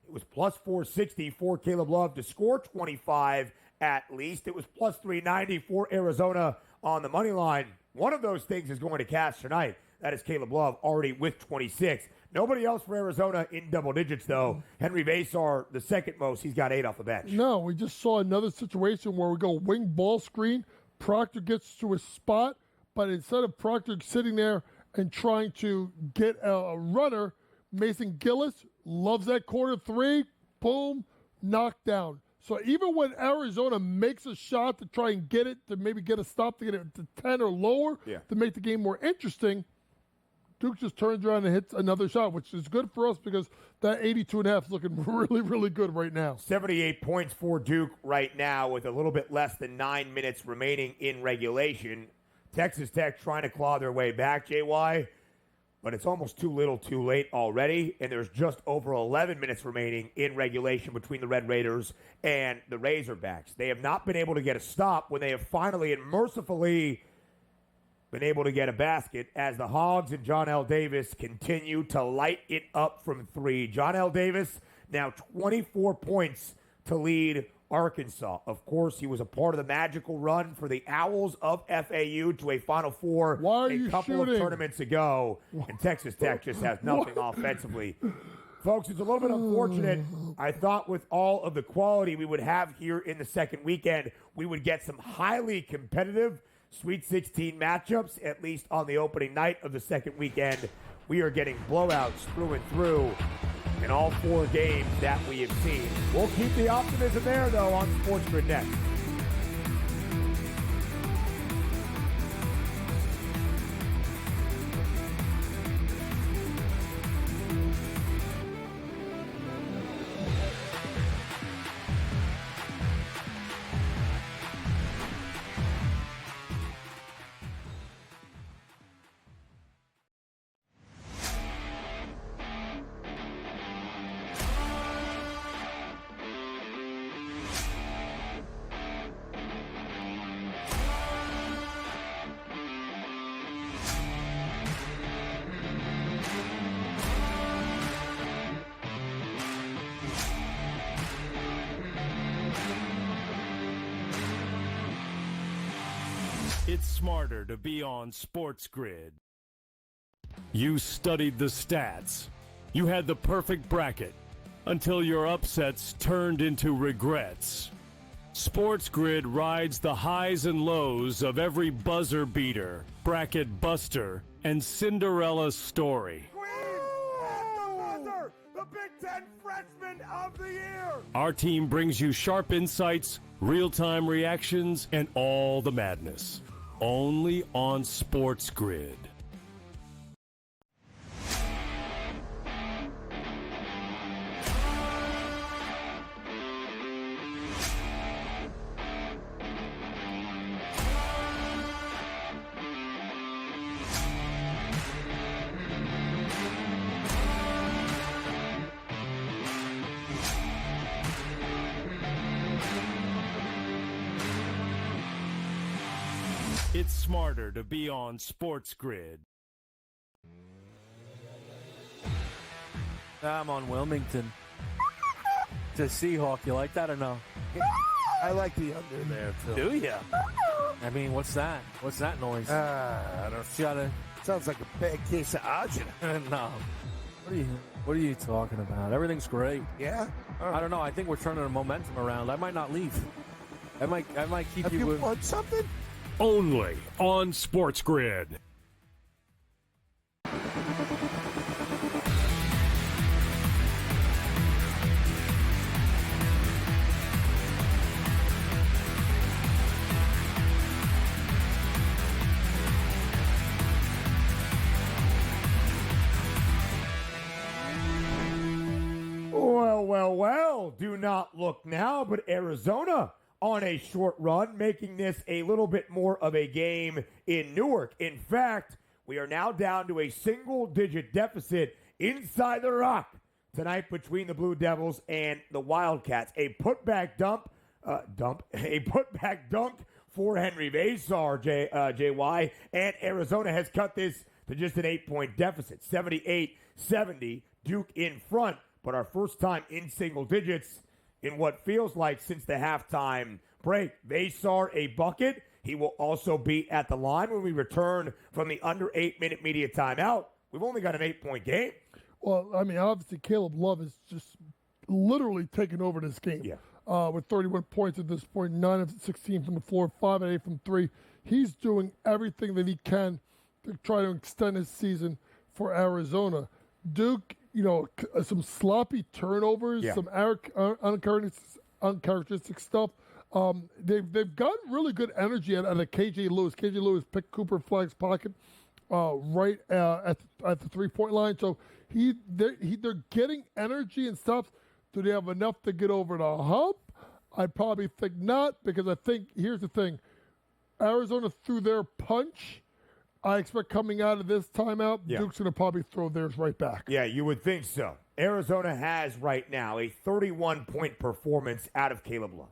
S2: It was plus 460 for Caleb Love to score 25 at least. It was plus 390 for Arizona on the money line. One of those things is going to cash tonight. That is Caleb Love already with 26. Nobody else for Arizona in double digits, though. Henry Vasar, the second most. He's got 8 off the bench.
S6: No, we just saw another situation where we go wing ball screen. Proctor gets to his spot, but instead of Proctor sitting there and trying to get a runner, Mason Gillis loves that corner 3. Boom, knocked down. So even when Arizona makes a shot to try and get it, to maybe get a stop to get it to 10 or lower, to make the game more interesting, Duke just turns around and hits another shot, which is good for us because that 82.5 is looking really, really good right now.
S2: 78 points for Duke right now with a little bit less than 9 minutes remaining in regulation. Texas Tech trying to claw their way back, JY, but it's almost too little too late already, and there's just over 11 minutes remaining in regulation between the Red Raiders and the Razorbacks. They have not been able to get a stop when they have finally and mercifully been able to get a basket as the Hogs and John L. Davis continue to light it up from three. John L. Davis now 24 points to lead Arkansas. Of course, he was a part of the magical run for the Owls of FAU to a Final Four a couple of tournaments ago, and Texas Tech just has nothing offensively. Folks, it's a little bit unfortunate. I thought with all of the quality we would have here in the second weekend, we would get some highly competitive Sweet 16 matchups, at least on the opening night of the second weekend. We are getting blowouts through and through in all four games that we have seen. We'll keep the optimism there, though, on SportsGrid next.
S1: It's smarter to be on SportsGrid. You studied the stats. You had the perfect bracket until your upsets turned into regrets. SportsGrid rides the highs and lows of every buzzer beater, bracket buster, and Cinderella story.
S4: The Big Ten Freshman of the Year!
S1: Our team brings you sharp insights, real-time reactions, and all the madness. Only on SportsGrid. It's smarter to be on SportsGrid.
S9: I'm on Wilmington. To Seahawk, you like that or no?
S4: I like the under there, too.
S9: Do you? I mean, what's that? What's that noise?
S4: I don't
S9: Gotta...
S4: Sounds like a bad case of agita.
S9: No. What are you talking about? Everything's great.
S4: Yeah?
S9: I don't know. I think we're turning the momentum around. I might not leave. I might keep
S4: Have
S9: you
S4: you
S9: with...
S4: won something?
S1: Only on SportsGrid.
S2: Well, do not look now, but Arizona on a short run, making this a little bit more of a game in Newark. In fact, we are now down to a single-digit deficit inside the Rock tonight between the Blue Devils and the Wildcats. A putback dunk for Henry Vasar, JY, and Arizona has cut this to just an 8-point deficit, 78-70, Duke in front, but our first time in single digits in what feels like since the halftime break. Vasar a bucket. He will also be at the line when we return from the under 8-minute media timeout. We've only got an 8-point game.
S6: Well, I mean, obviously Caleb Love is just literally taking over this game.
S2: Yeah.
S6: With 31 points at this point, 9 of 16 from the floor, 5 of 8 from 3. He's doing everything that he can to try to extend his season for Arizona. Duke, some sloppy turnovers, some uncharacteristic stuff. They've gotten really good energy out of KJ Lewis. KJ Lewis picked Cooper Flagg's pocket right at the 3-point line. So they're getting energy and stuff. Do they have enough to get over the hump? I probably think not, because I think, here's the thing. Arizona threw their punch. I expect coming out of this timeout, Duke's going to probably throw theirs right back.
S2: Yeah, you would think so. Arizona has right now a 31-point performance out of Caleb Love.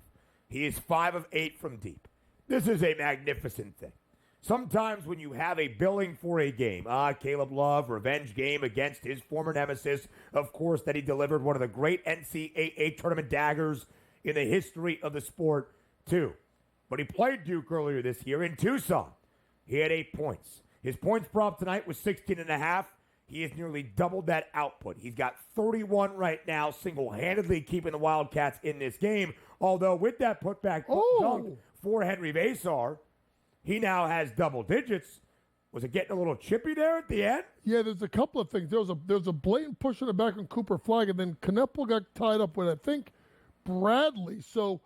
S2: He is 5 of 8 from deep. This is a magnificent thing. Sometimes when you have a billing for a game, Caleb Love, revenge game against his former nemesis, of course, that he delivered one of the great NCAA tournament daggers in the history of the sport, too. But he played Duke earlier this year in Tucson. He had 8 points. His points prop tonight was 16.5. He has nearly doubled that output. He's got 31 right now, single-handedly keeping the Wildcats in this game. Although with that putback dunk for Henry Vasar, he now has double digits. Was it getting a little chippy there at the end?
S6: Yeah, there's a couple of things. There was a blatant push in the back on Cooper Flagg, and then Kneppel got tied up with, I think, Bradley. So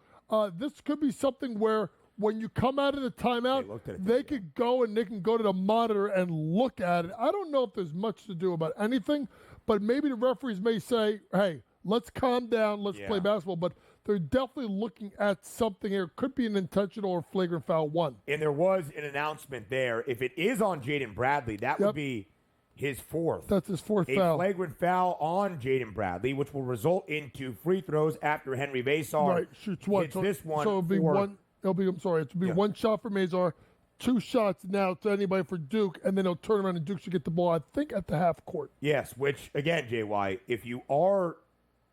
S6: this could be something where when you come out of the timeout, they could go and they can go to the monitor and look at it. I don't know if there's much to do about anything, but maybe the referees may say, hey, let's calm down, let's play basketball. But they're definitely looking at something here. Could be an intentional or flagrant foul one.
S2: And there was an announcement there. If it is on Jaden Bradley, that would be his fourth.
S6: That's his fourth foul.
S2: A flagrant foul on Jaden Bradley, which will result into free throws after Henry Vasar
S6: shoots one.
S2: hits this one.
S6: So it'll be one. It'll be one shot for Mazar, 2 shots now to anybody for Duke, and then he'll turn around and Duke should get the ball, I think, at the half court.
S2: Yes, which, again, JY, if you are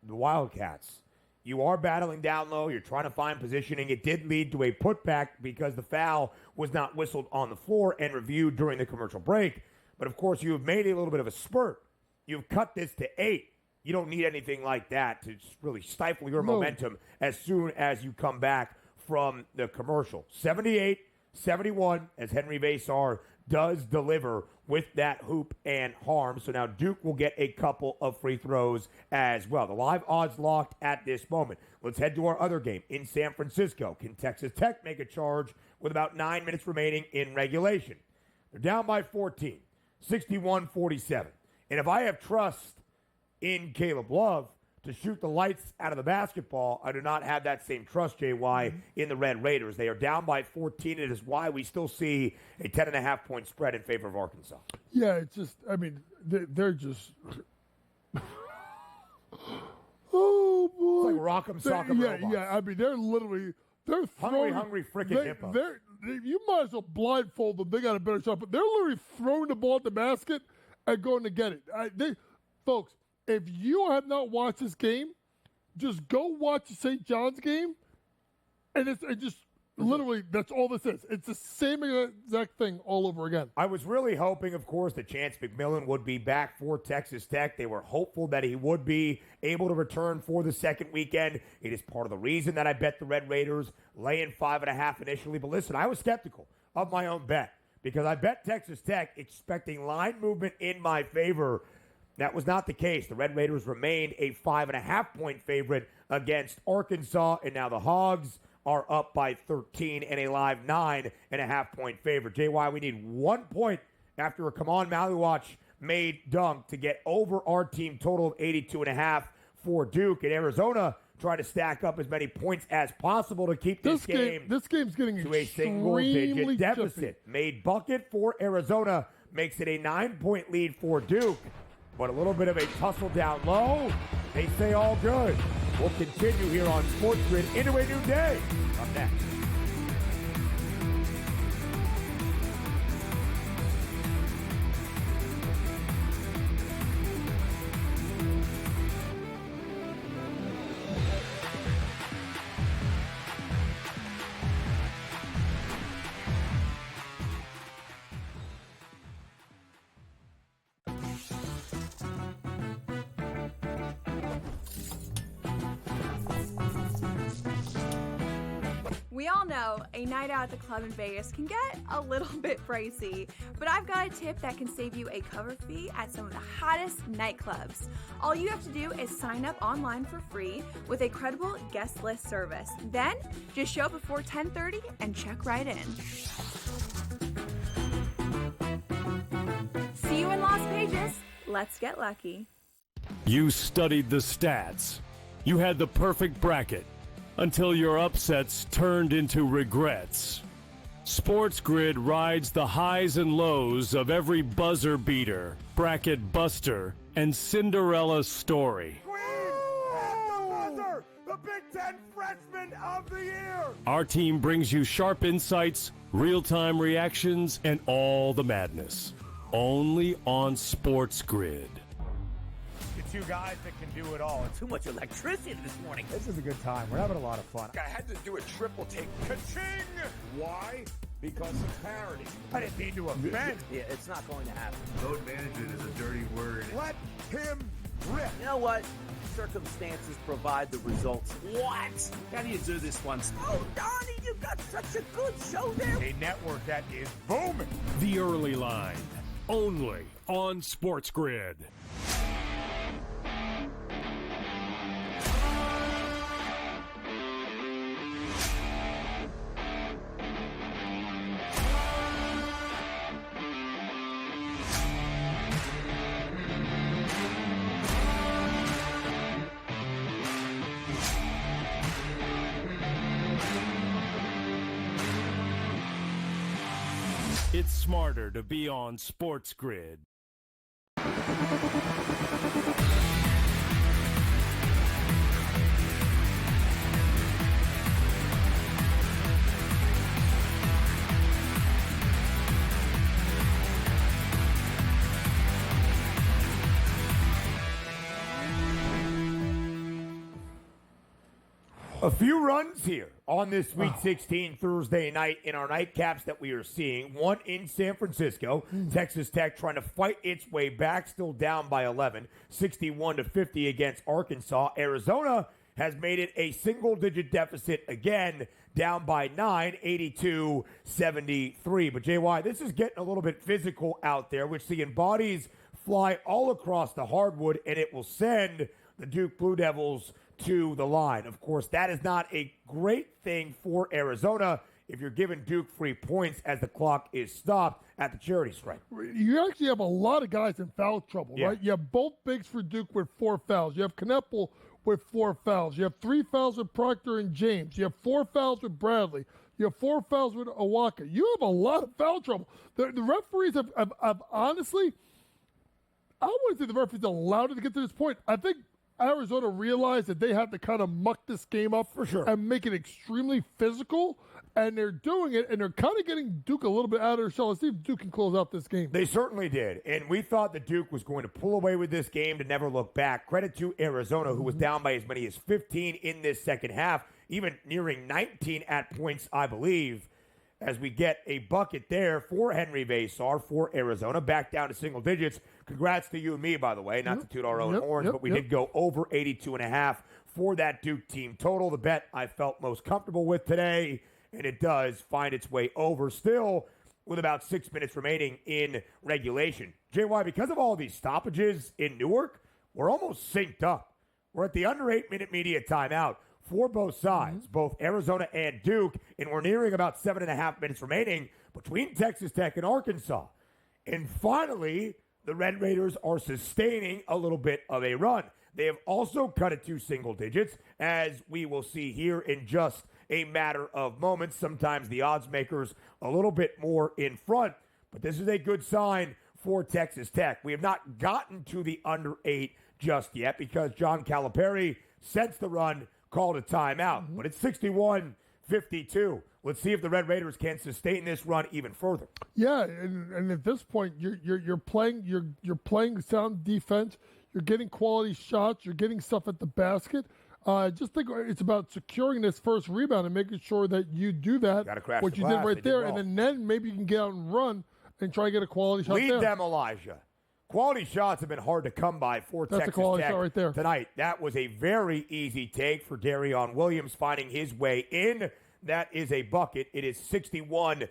S2: the Wildcats, you are battling down low, you're trying to find positioning. It did lead to a putback because the foul was not whistled on the floor and reviewed during the commercial break. But, of course, you have made a little bit of a spurt. You've cut this to 8. You don't need anything like that to really stifle your momentum as soon as you come back from the commercial. 78-71 as Henry Vasar does deliver with that hoop and harm. So now Duke will get a couple of free throws as well. The live odds locked at this moment. Let's head to our other game in San Francisco. Can Texas Tech make a charge with about 9 minutes remaining in regulation? They're down by 14, 61-47. And if I have trust in Caleb Love to shoot the lights out of the basketball, I do not have that same trust, JY, in the Red Raiders. They are down by 14. It is why we still see a 10.5-point spread in favor of Arkansas.
S6: Yeah, it's just, I mean, they're just... oh, boy.
S2: It's like rock'em sock'em robots.
S6: Yeah, I mean, they're
S2: hungry freaking hippos.
S6: You might as well blindfold them. They got a better shot, but they're literally throwing the ball at the basket and going to get it. Folks, if you have not watched this game, just go watch the St. John's game, and it just literally, that's all this is. It's the same exact thing all over again.
S2: I was really hoping, of course, that Chance McMillan would be back for Texas Tech. They were hopeful that he would be able to return for the second weekend. It is part of the reason that I bet the Red Raiders laying 5.5 initially. But listen, I was skeptical of my own bet because I bet Texas Tech expecting line movement in my favor. That was not the case. The Red Raiders remained a 5.5-point favorite against Arkansas, and now the Hogs are up by 13 and a live 9.5-point favorite. JY, we need 1 point after a Kaman Maluach made dunk to get over our team total of 82.5 for Duke. And Arizona trying to stack up as many points as possible to keep this game
S6: This game's getting
S2: to a single-digit deficit.
S6: Chippy.
S2: Made bucket for Arizona makes it a 9-point lead for Duke. But a little bit of a tussle down low. They say all good. We'll continue here on SportsGrid into a new day. Up next.
S10: We all know a night out at the club in Vegas can get a little bit pricey, but I've got a tip that can save you a cover fee at some of the hottest nightclubs. All you have to do is sign up online for free with a credible guest list service. Then, just show up before 10:30 and check right in. See you in Las Vegas. Let's get lucky.
S1: You studied the stats. You had the perfect bracket until your upsets turned into regrets. SportsGrid rides the highs and lows of every buzzer beater, bracket buster, and Cinderella story.
S4: The Big Ten Freshman of the Year!
S1: Our team brings you sharp insights, real-time reactions, and all the madness. Only on SportsGrid.
S2: The two guys that can do it all.
S3: Too much electricity this morning.
S2: This is a good time. We're having a lot of fun.
S4: I had to do a triple take. Ka-ching! Why? Because of parity.
S2: I didn't mean to offend.
S3: Yeah, it's not going to happen.
S5: Load management is a dirty word.
S4: Let him rip.
S3: You know what? Circumstances provide the results. What? How do you do this one? Oh, Donnie, you got such a good show there.
S2: A network that is booming.
S1: The Early Line, only on SportsGrid. It's smarter to be on SportsGrid.
S2: A few runs here on this Sweet 16 Thursday night in our nightcaps that we are seeing. One in San Francisco. Texas Tech trying to fight its way back, still down by 11, 61-50 against Arkansas. Arizona has made it a single-digit deficit again, down by 9, 82-73. But, JY, this is getting a little bit physical out there. We're seeing bodies fly all across the hardwood, and it will send the Duke Blue Devils to the line. Of course, that is not a great thing for Arizona if you're giving Duke free points as the clock is stopped at the charity stripe.
S6: You actually have a lot of guys in foul trouble,
S2: Yeah.
S6: right? You have both bigs for Duke with 4 fouls. You have Kneppel with 4 fouls. You have 3 fouls with Proctor and James. You have 4 fouls with Bradley. You have 4 fouls with Owaka. You have a lot of foul trouble. The referees have honestly, I wouldn't say the referees allowed it to get to this point. I think Arizona realized that they had to kind of muck this game up
S2: for sure
S6: and make it extremely physical, and they're doing it, and they're kind of getting Duke a little bit out of their shell. Let's see if Duke can close out this game.
S2: They certainly did, and we thought that Duke was going to pull away with this game to never look back. Credit to Arizona, who was down by as many as 15 in this second half, even nearing 19 at points, I believe, as we get a bucket there for Henry Vasar for Arizona, back down to single digits. Congrats to you and me, by the way, not to toot our own horns, but we did go over 82.5 for that Duke team total. The bet I felt most comfortable with today, and it does find its way over still with about 6 minutes remaining in regulation. JY, because of all these stoppages in Newark, we're almost synced up. We're at the under 8-minute media timeout for both sides, both Arizona and Duke, and we're nearing about 7.5 minutes remaining between Texas Tech and Arkansas. And finally, the Red Raiders are sustaining a little bit of a run. They have also cut it to single digits, as we will see here in just a matter of moments. Sometimes the odds makers a little bit more in front, but this is a good sign for Texas Tech. We have not gotten to the under 8 just yet because John Calipari sets the run, called a timeout, but it's 61-52. Let's see if the Red Raiders can sustain this run even further.
S6: Yeah, and at this point, you're playing sound defense. You're getting quality shots. You're getting stuff at the basket. Just think it's about securing this first rebound and making sure that you do that, what you did right there, and then maybe you can get out and run and try to get a quality shot.
S2: Lead them, Elijah. Quality shots have been hard to come by for Texas Tech
S6: right there.
S2: tonight. That was a very easy take for Darion Williams, finding his way in. That is a bucket. It is 61-54.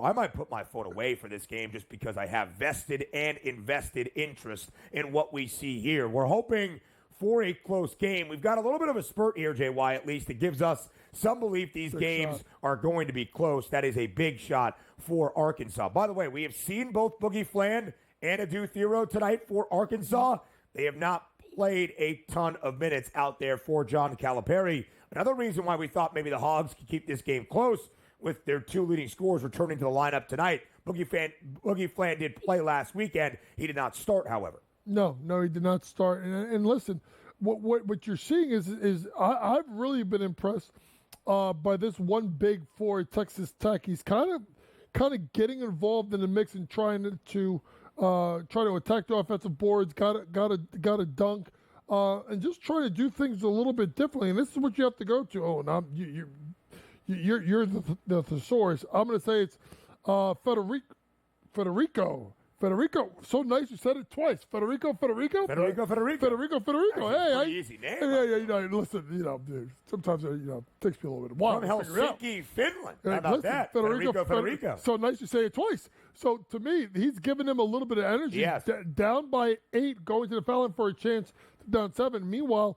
S2: I might put my phone away for this game just because I have vested and invested interest in what we see here. We're hoping for a close game. We've got a little bit of a spurt here, JY, at least. It gives us some belief these games are going to be close. That is a big shot for Arkansas. By the way, we have seen both Boogie Fland and Adu Thero tonight for Arkansas. They have not played a ton of minutes out there for John Calipari. Another reason why we thought maybe the Hogs could keep this game close with their two leading scorers returning to the lineup tonight. Boogie Fland did play last weekend. He did not start, however.
S6: No, he did not start. And listen, what you're seeing is I've really been impressed by this one big for Texas Tech. He's kind of getting involved in the mix and trying to attack the offensive boards. Got a dunk, and just trying to do things a little bit differently. And this is what you have to go to. Oh, now you're the thesaurus. I'm going to say it's Federico. Federico, so nice you said it twice. Federico.
S2: Hey,
S6: easy name.
S2: Yeah.
S6: Listen, dude, sometimes it takes me a little bit of while
S2: From
S6: to figure it out.
S2: Helsinki, Finland. How about that? Federico.
S6: So nice you say it twice. So to me, he's giving him a little bit of energy.
S2: Yes.
S6: Down by 8, going to the foul line for a chance to down 7. Meanwhile,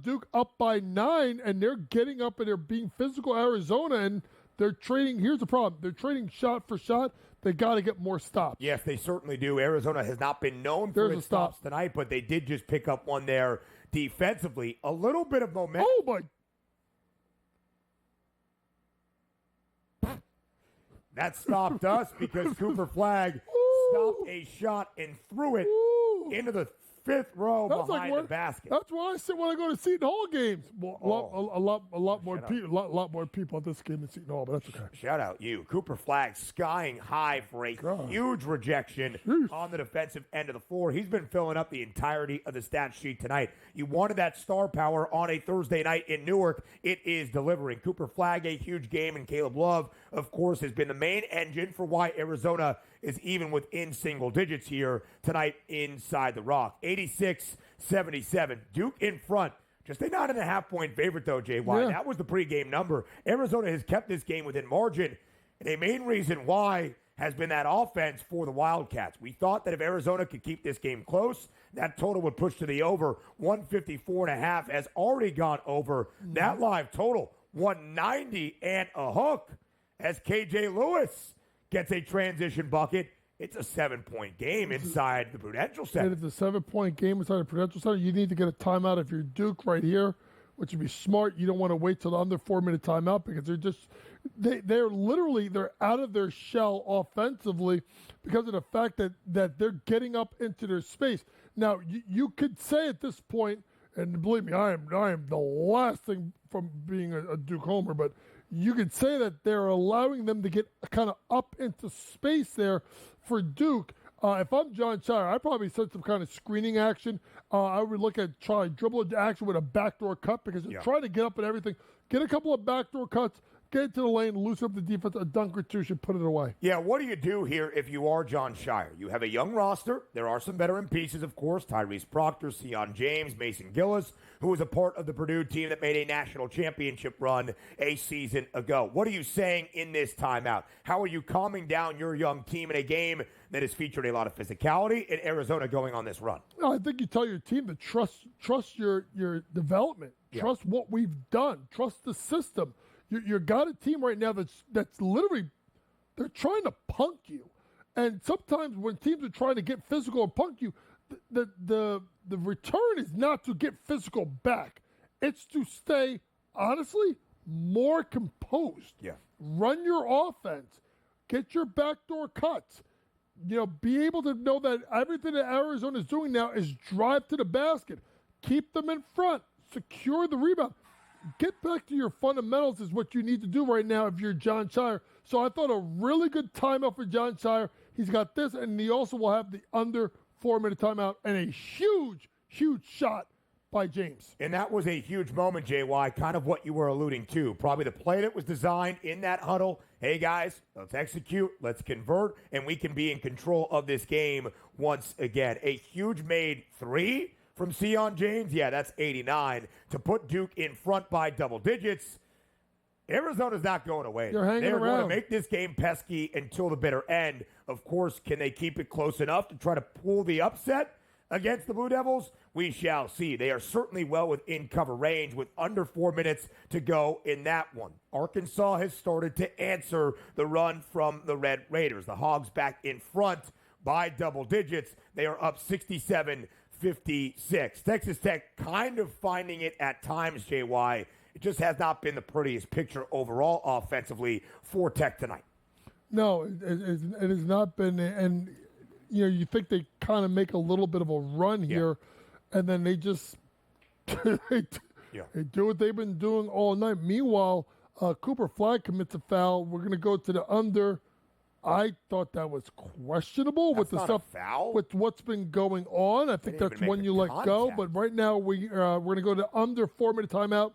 S6: Duke up by 9, and they're getting up and they're being physical Arizona, and they're trading. Here's the problem. They're trading shot for shot. They got to get more stops.
S2: Yes, they certainly do. Arizona has not been known for its stops tonight, but they did just pick up one there defensively. A little bit of momentum.
S6: Oh, my.
S2: That stopped us because Cooper Flagg stopped a shot and threw it into the fifth row behind the basket.
S6: That's why I sit when I go to Seton Hall games. Well, a lot more people at this game than Seton Hall, but that's okay.
S2: Shout out you. Cooper Flagg skying high for a huge rejection on the defensive end of the floor. He's been filling up the entirety of the stat sheet tonight. You wanted that star power on a Thursday night in Newark. It is delivering. Cooper Flagg, a huge game, and Caleb Love, of course, has been the main engine for why Arizona is even within single digits here tonight inside the Rock. 86-77. Duke in front. Just a 9.5-point favorite, though, JY.
S6: Yeah.
S2: That was the pregame number. Arizona has kept this game within margin, and a main reason why has been that offense for the Wildcats. We thought that if Arizona could keep this game close, that total would push to the over. 154.5 has already gone over. That live total, 190 and a hook, as KJ Lewis gets a transition bucket. It's a 7-point game inside the Prudential Center.
S6: It's a 7-point game inside the Prudential Center. You need to get a timeout if you're Duke right here, which would be smart. You don't want to wait till the under 4-minute timeout because they're out of their shell offensively because of the fact that they're getting up into their space. Now, you could say at this point, and believe me, I am the last thing from being a Duke homer, but you could say that they're allowing them to get kind of up into space there for Duke. If I'm John Shire, I'd probably send some kind of screening action. I would look at try dribble into action with a backdoor cut because they're trying to get up and everything. Get a couple of backdoor cuts, get into the lane, loosen up the defense. A dunk or two should put it away.
S2: Yeah, what do you do here if you are John Shire? You have a young roster. There are some veteran pieces, of course. Tyrese Proctor, Sion James, Mason Gillis, who was a part of the Purdue team that made a national championship run a season ago. What are you saying in this timeout? How are you calming down your young team in a game that has featured a lot of physicality in Arizona going on this run?
S6: No, I think you tell your team to trust your development.
S2: Yeah.
S6: Trust what we've done. Trust the system. You've got a team right now that's literally, they're trying to punk you. And sometimes when teams are trying to get physical and punk you, the return is not to get physical back. It's to stay, honestly, more composed.
S2: Yeah.
S6: Run your offense. Get your backdoor cuts. Be able to know that everything that Arizona is doing now is drive to the basket. Keep them in front. Secure the rebound. Get back to your fundamentals is what you need to do right now if you're John Shire. So I thought a really good timeout for John Shire. He's got this, and he also will have the under 4-minute timeout and a huge, huge shot by James.
S2: And that was a huge moment, JY, kind of what you were alluding to. Probably the play that was designed in that huddle. Hey, guys, let's execute, let's convert, and we can be in control of this game once again. A huge made three from Sion James. Yeah, that's 89. To put Duke in front by double digits. Arizona's not going away.
S6: They're hanging
S2: They're going
S6: around.
S2: to make this game pesky until the bitter end. Of course, can they keep it close enough to try to pull the upset against the Blue Devils? We shall see. They are certainly well within cover range with under 4 minutes to go in that one. Arkansas has started to answer the run from the Red Raiders. The Hogs back in front by double digits. They are up 67-56. Texas Tech kind of finding it at times, JY. It just has not been the prettiest picture overall offensively for Tech tonight.
S6: No, it has not been. And, you think they kind of make a little bit of a run here, and then they just they do what they've been doing all night. Meanwhile, Cooper Flag commits a foul. We're going to go to the under. I thought that was questionable with the stuff, with what's been going on. I think that's when you let go. But right now, we're going to go to under 4 minute timeout.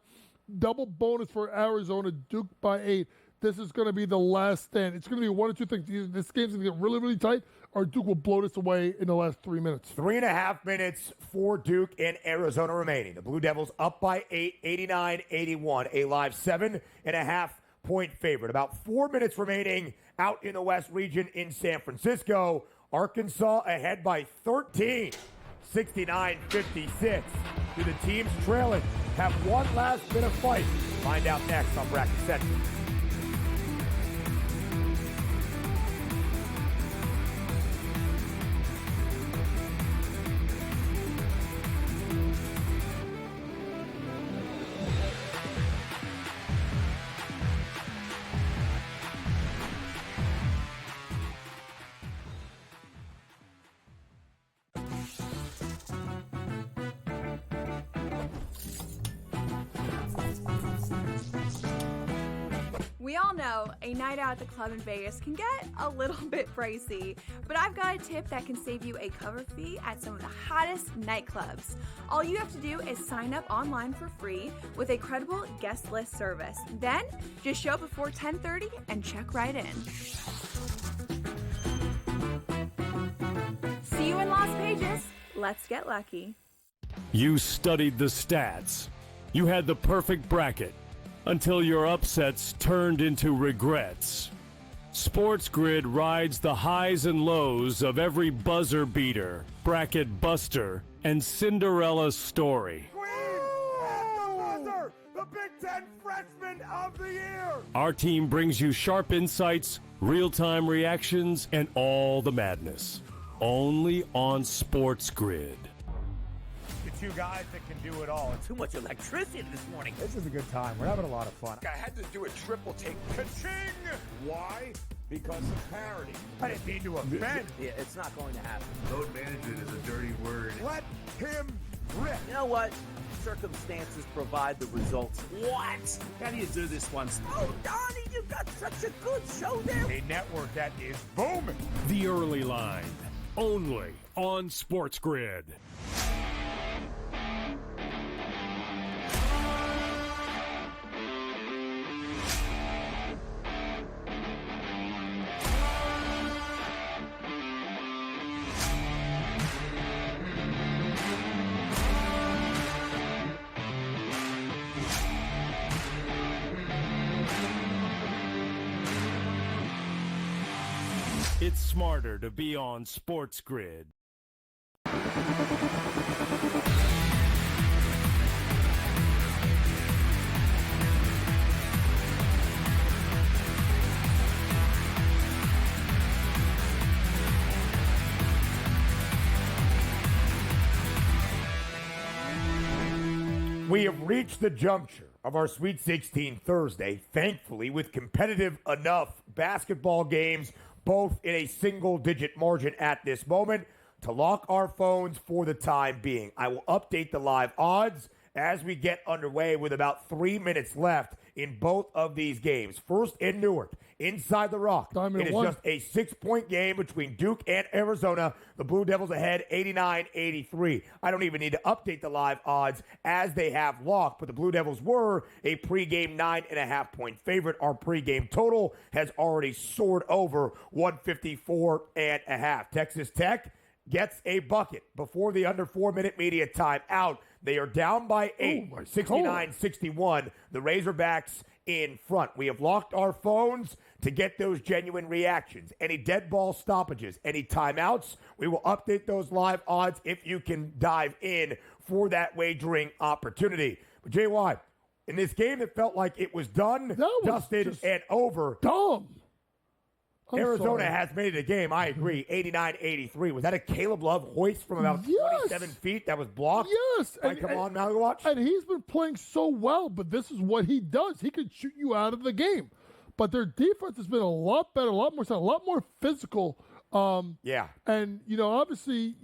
S6: Double bonus for Arizona, Duke by 8. This is going to be the last stand. It's going to be one or two things. Either this game's going to get really, really tight, or Duke will blow this away in the last 3 minutes.
S2: 3.5 minutes for Duke and Arizona remaining. The Blue Devils up by 8, 89-81, a live 7.5-point favorite. About 4 minutes remaining out in the West region in San Francisco. Arkansas ahead by 13, 69-56. Do the teams trailing have one last bit of fight? Find out next on Bracket Central.
S10: We all know a night out at the club in Vegas can get a little bit pricey, but I've got a tip that can save you a cover fee at some of the hottest nightclubs. All you have to do is sign up online for free with a credible guest list service. Then, just show up before 10:30 and check right in. See you in Las Vegas. Let's get lucky.
S1: You studied the stats. You had the perfect bracket until your upsets turned into regrets. SportsGrid rides the highs and lows of every buzzer beater, bracket buster, and Cinderella story.
S2: The Big Ten Freshman of the Year!
S1: Our team brings you sharp insights, real-time reactions, and all the madness. Only on SportsGrid.
S2: Two guys that can do it all.
S3: Too much electricity this morning.
S2: This is a good time. We're having a lot of fun.
S4: I had to do a triple take. Ka-ching! Why? Because of parity.
S2: I didn't mean to offend.
S3: Yeah, it's not going to happen.
S5: Load management is a dirty word.
S4: Let him rip.
S3: You know what? Circumstances provide the results. What? How do you do this one? Oh, Donnie, you got such a good show there.
S2: A network that is booming.
S1: The Early Line, only on SportsGrid. It's smarter to be on SportsGrid.
S2: We have reached the juncture of our Sweet 16 Thursday, thankfully, with competitive enough basketball games, both in a single-digit margin at this moment, to lock our phones for the time being. I will update the live odds as we get underway with about 3 minutes left in both of these games. First in Newark, inside the Rock. It is just a 6-point game between Duke and Arizona. The Blue Devils ahead 89-83. I don't even need to update the live odds as they have locked, but the Blue Devils were a pregame 9.5-point favorite. Our pregame total has already soared over 154.5. Texas Tech gets a bucket before the under 4-minute media timeout. They are down by 8, 69-61. The Razorbacks in front. We have locked our phones to get those genuine reactions. Any dead ball stoppages, any timeouts, we will update those live odds if you can dive in for that wagering opportunity. But JY, in this game, it felt like it was done, dusted, and over.
S6: Dumb.
S2: Arizona has made it a game. I agree. 89-83. Was that a Caleb Love hoist from about 27 feet that was blocked?
S6: Yes.
S2: Come on, Maliwatch.
S6: And he's been playing so well, but this is what he does. He can shoot you out of the game. But their defense has been a lot better, a lot more physical.
S2: Yeah.
S6: And, obviously,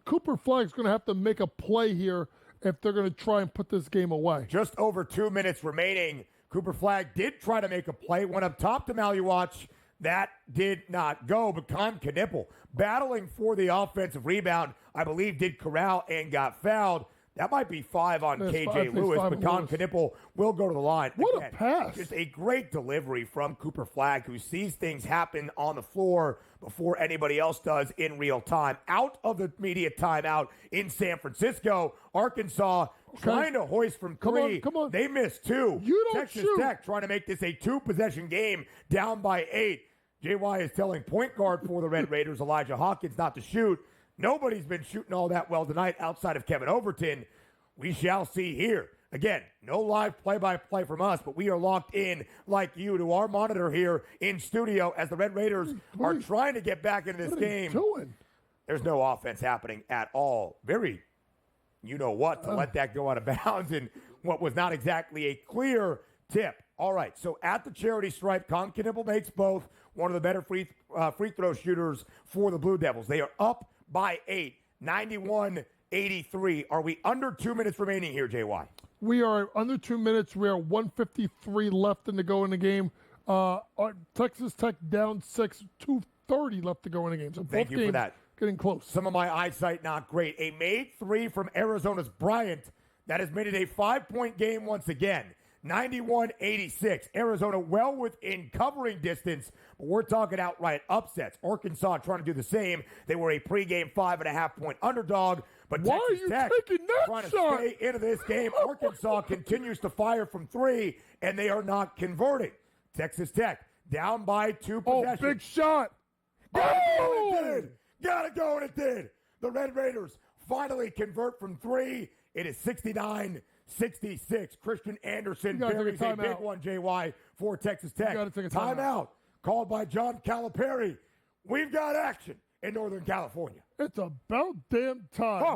S6: Cooper Flagg's going to have to make a play here if they're going to try and put this game away.
S2: Just over 2 minutes remaining. Cooper Flagg did try to make a play. Went up top to Maliwatch. That did not go, but Con Knipple battling for the offensive rebound, I believe did corral and got fouled. That might be 5 on KJ Lewis, but Con Knipple will go to the line.
S6: What a pass.
S2: Just a great delivery from Cooper Flagg, who sees things happen on the floor before anybody else does in real time. Out of the media timeout in San Francisco, Arkansas trying to hoist from three.
S6: Come on.
S2: They missed 2.
S6: You don't
S2: Texas
S6: shoot.
S2: Tech trying to make this a 2-possession game, down by 8. JY is telling point guard for the Red Raiders, Elijah Hawkins, not to shoot. Nobody's been shooting all that well tonight outside of Kevin Overton. We shall see here. Again, no live play-by-play from us, but we are locked in like you to our monitor here in studio as the Red Raiders are trying to get back into this game. There's no offense happening at all. Very, to let that go out of bounds and what was not exactly a clear tip. All right, so at the charity stripe, Con Knipple makes both. One of the better free throw shooters for the Blue Devils. They are up by 8, 91-83. Are we under 2 minutes remaining here, JY?
S6: We are under 2 minutes. We are 1:53 left to go in the game. Texas Tech down 6, 2:30 left to go in the game. So
S2: Thank you for that.
S6: Getting close.
S2: Some of my eyesight not great. A made 3 from Arizona's Bryant that has made it a 5-point game once again. 91-86. Arizona well within covering distance, but we're talking outright upsets. Arkansas trying to do the same. They were a pregame 5.5-point underdog, but
S6: Why
S2: Texas
S6: are you
S2: Tech
S6: taking that
S2: trying
S6: shot?
S2: to stay into this game. Arkansas continues to fire from 3, and they are not converting. Texas Tech down by 2 possessions.
S6: Oh, big shot.
S2: Gotta go, and it did. Gotta go, and it did. The Red Raiders finally convert from 3. It is 69-66. Christian Anderson buries a big one, JY, for Texas Tech.
S6: You gotta take a
S2: timeout called by John Calipari. We've got action in Northern California.
S6: It's about damn time.
S2: Oh.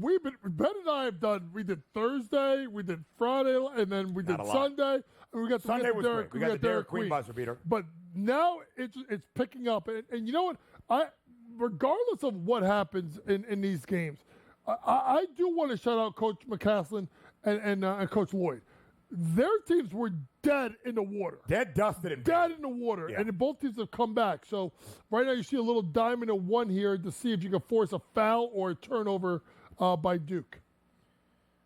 S6: We've been, Ben and I have done, we did Thursday, we did Friday, and then we did Sunday. And we got
S2: Sunday was great. We got the Derek Queen buzzer beater.
S6: But now it's picking up. And you know what? Regardless of what happens in these games, I do want to shout out Coach McCaslin and Coach Lloyd. Their teams were dead in the water.
S2: Dead, dusted, and
S6: dead in the water.
S2: Yeah.
S6: And both teams have come back. So right now you see a little diamond in one here to see if you can force a foul or a turnover by Duke.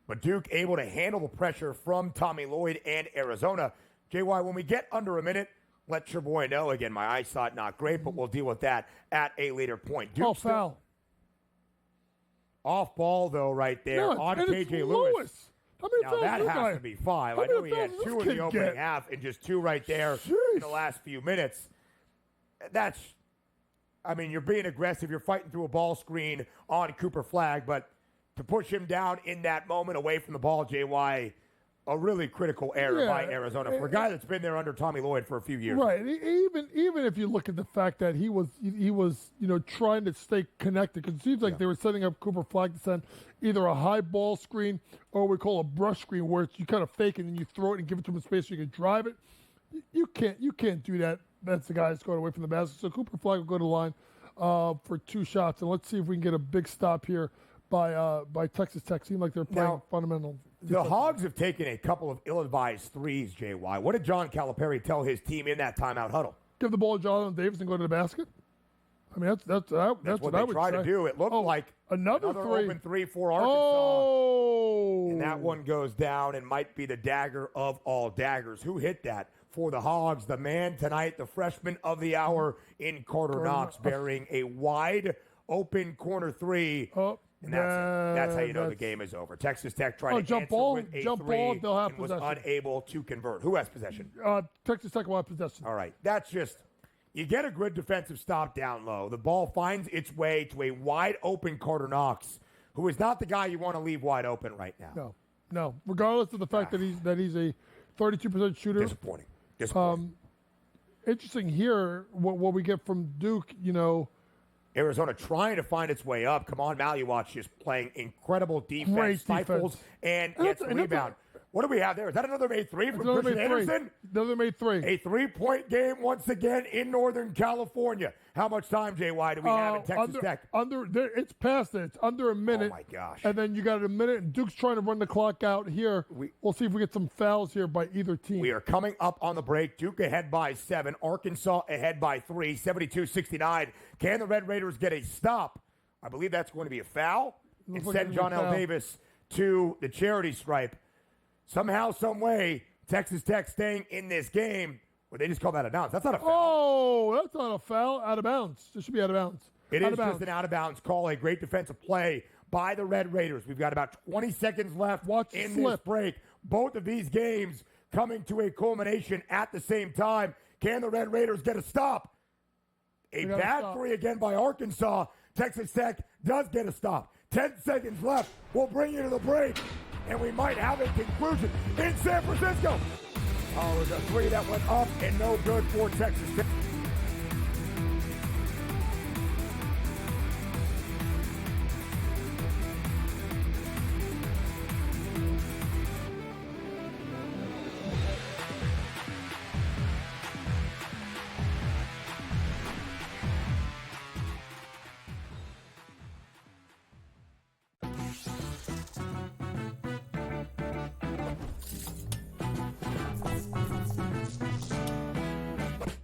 S2: But Duke able to handle the pressure from Tommy Lloyd and Arizona. JY, when we get under a minute, let your boy know. Again, my eyesight not great, but we'll deal with that at a later point. Duke
S6: foul.
S2: Off ball, though, right there on KJ Lewis. Now, that has to be 5. I know he had 2 in the opening half and just 2 right there in the last few minutes. You're being aggressive. You're fighting through a ball screen on Cooper Flagg, but to push him down in that moment away from the ball, JY, a really critical error by Arizona for a guy that's been there under Tommy Lloyd for a few years.
S6: Right. Even if you look at the fact that he was trying to stay connected, because it seems like they were setting up Cooper Flagg to send either a high ball screen or what we call a brush screen, where you kind of fake it and you throw it and give it to him in space so you can drive it. You can't do that. That's the guy that's going away from the basket. So Cooper Flagg will go to the line for 2 shots, and let's see if we can get a big stop here by Texas Tech. Seemed like they're playing fundamental.
S2: The Hogs have taken a couple of ill-advised threes, JY. What did John Calipari tell his team in that timeout huddle?
S6: Give the ball to Jonathan Davis and go to the basket. I mean, that's
S2: what
S6: I
S2: they
S6: would
S2: tried
S6: say.
S2: to do. It looked like
S6: another
S2: open 3 for Arkansas.
S6: Oh!
S2: And that one goes down and might be the dagger of all daggers. Who hit that for the Hogs? The man tonight, the freshman of the hour in Carter Knox, burying a wide open corner 3. And that's how you know the game is over. Texas Tech trying to
S6: jump
S2: answer
S6: ball,
S2: with a
S6: jump
S2: three
S6: ball, they'll have
S2: and was
S6: possession.
S2: unable to convert. Who has possession?
S6: Texas Tech will have possession.
S2: All right. That's just, you get a good defensive stop down low. The ball finds its way to a wide open Carter Knox, who is not the guy you want to leave wide open right now.
S6: No. Regardless of the fact that he's a 32% shooter.
S2: Disappointing.
S6: Interesting here what we get from Duke,
S2: Arizona trying to find its way up. Come on, Maluach just playing incredible defense.
S6: Great
S2: Stifles
S6: defense.
S2: and gets a rebound. What do we have there? Is that another made three from Christian Anderson?
S6: Another made three.
S2: A 3-point game once again in Northern California. How much time, JY, do we have in Texas Tech?
S6: It's past it. It's under a minute.
S2: Oh, my gosh.
S6: And then you got a minute, and Duke's trying to run the clock out here. We'll see if we get some fouls here by either team.
S2: We are coming up on the break. Duke ahead by 7. Arkansas ahead by 3, 72-69. Can the Red Raiders get a stop? I believe that's going to be a foul. And send John L. Davis to the charity stripe. Somehow, some way, Texas Tech staying in this game. Well, they just call that a bounce. That's not a foul.
S6: Oh, that's not a foul. Out of bounds. This should be out of bounds.
S2: It is just an out-of-bounds call. A great defensive play by the Red Raiders. We've got about 20 seconds left in this break. Both of these games coming to a culmination at the same time. Can the Red Raiders get a stop? A bad three again by Arkansas. Texas Tech does get a stop. 10 seconds left. We'll bring you to the break, and we might have a conclusion in San Francisco. Oh, there's a three that went up and no good for Texas Tech.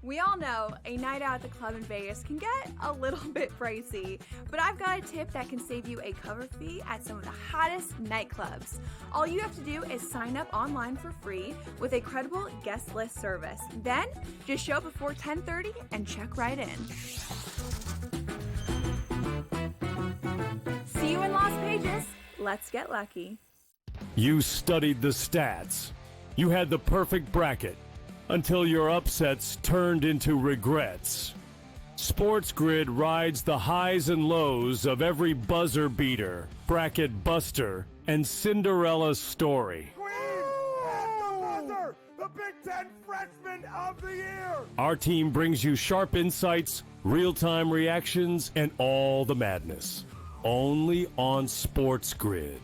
S10: We all know a night out at the club in Vegas can get a little bit pricey, but I've got a tip that can save you a cover fee at some of the hottest nightclubs. All you have to do is sign up online for free with a credible guest list service. Then, just show up before 10:30 and check right in. See you in Las Vegas. Let's get lucky.
S1: You studied the stats. You had the perfect bracket. Until your upsets turned into regrets. SportsGrid rides the highs and lows of every buzzer beater, bracket buster, and Cinderella story.
S2: The Big Ten Freshman of the Year!
S1: Our team brings you sharp insights, real-time reactions, and all the madness. Only on SportsGrid.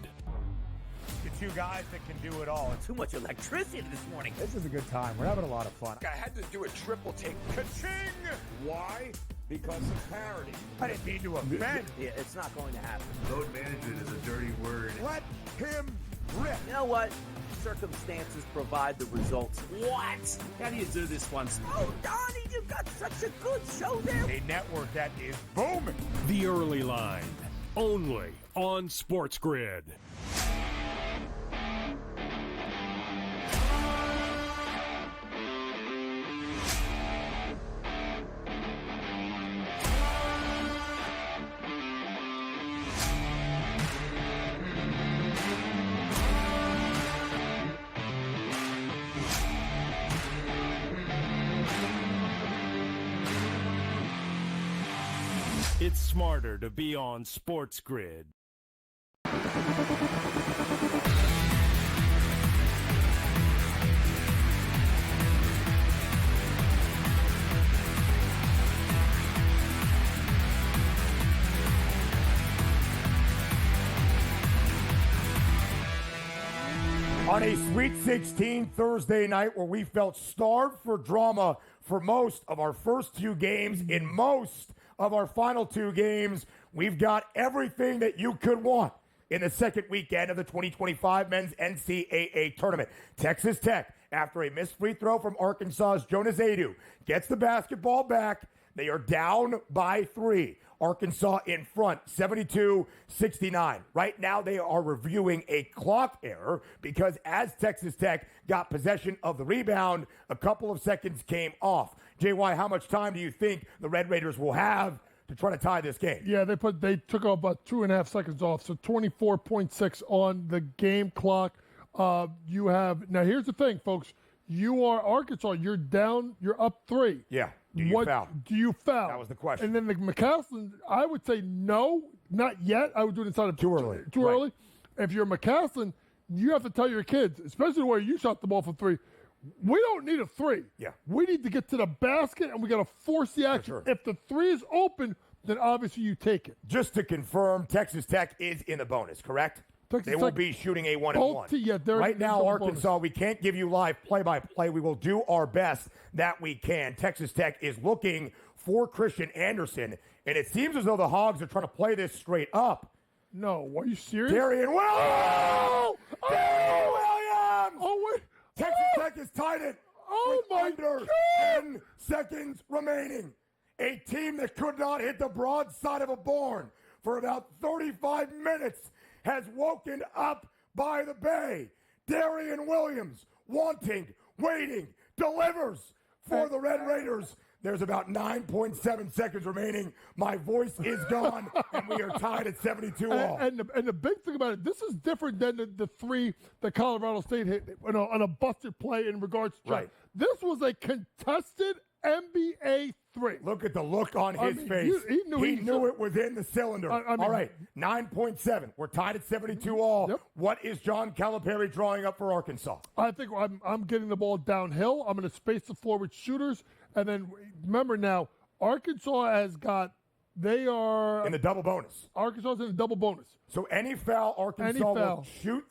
S2: Two guys that can do it all.
S3: Too much electricity this morning.
S2: This is a good time. We're having a lot of fun.
S4: I had to do a triple take. Ka-ching! Why? Because of parity.
S2: I didn't mean to offend.
S3: Yeah, it's not going to happen.
S5: Load management is a dirty word.
S4: Let him rip.
S3: You know what? Circumstances provide the results. What? How do you do this one? Oh, Donnie, you've got such a good show there.
S2: A network that is booming.
S1: The Early Line. Only on SportsGrid. It's smarter to be on SportsGrid.
S2: On a Sweet 16 Thursday night where we felt starved for drama for most of our first two games, in most of our final two games, we've got everything that you could want in the second weekend of the 2025 Men's NCAA Tournament. Texas Tech, after a missed free throw from Arkansas's Jonas Adu, gets the basketball back. They are down by 3. Arkansas in front, 72-69. Right now, they are reviewing a clock error because as Texas Tech got possession of the rebound, a couple of seconds came off. JY, how much time do you think the Red Raiders will have to try to tie this game.
S6: Yeah, they took about 2.5 seconds off, so 24.6 on the game clock. You have now. Here's the thing, folks. You are Arkansas. You're down. You're up 3.
S2: Yeah. Do you foul?
S6: Do you foul?
S2: That was the question.
S6: And then the McCaslin, I would say no, not yet. I would do it inside of
S2: too early.
S6: Too early. If you're McCaslin, you have to tell your kids, especially the way you shot the ball from 3. We don't need a 3.
S2: Yeah.
S6: We need to get to the basket, and we got to force the action.
S2: Sure.
S6: If the 3 is open, then obviously you take it.
S2: Just to confirm, Texas Tech is in the bonus, correct? They will be shooting a 1-and-1. Right now, Arkansas, we can't give you live play-by-play. We will do our best that we can. Texas Tech is looking for Christian Anderson, and it seems as though the Hogs are trying to play this straight up.
S6: No, are you serious?
S2: Darian Williams! Darian Williams!
S6: Oh, wait.
S2: Texas Tech has tied it with under 10 seconds remaining. A team that could not hit the broadside of a barn for about 35 minutes has woken up by the bay. Darian Williams, wanting, waiting, delivers for the Red Raiders. There's about 9.7 seconds remaining. My voice is gone, and we are tied at 72 all.
S6: And the big thing about it, this is different than the 3 that Colorado State hit on a busted play in regards to
S2: right.
S6: This was a contested NBA 3.
S2: Look at the look on his face. He knew it was in the cylinder. All right, 9.7. We're tied at 72 all.
S6: Yep.
S2: What is John Calipari drawing up for Arkansas?
S6: I think I'm getting the ball downhill. I'm going to space the floor with shooters. And then remember now, Arkansas has got, they are
S2: in the double bonus.
S6: Arkansas is in the double bonus.
S2: So any foul, Arkansas will shoot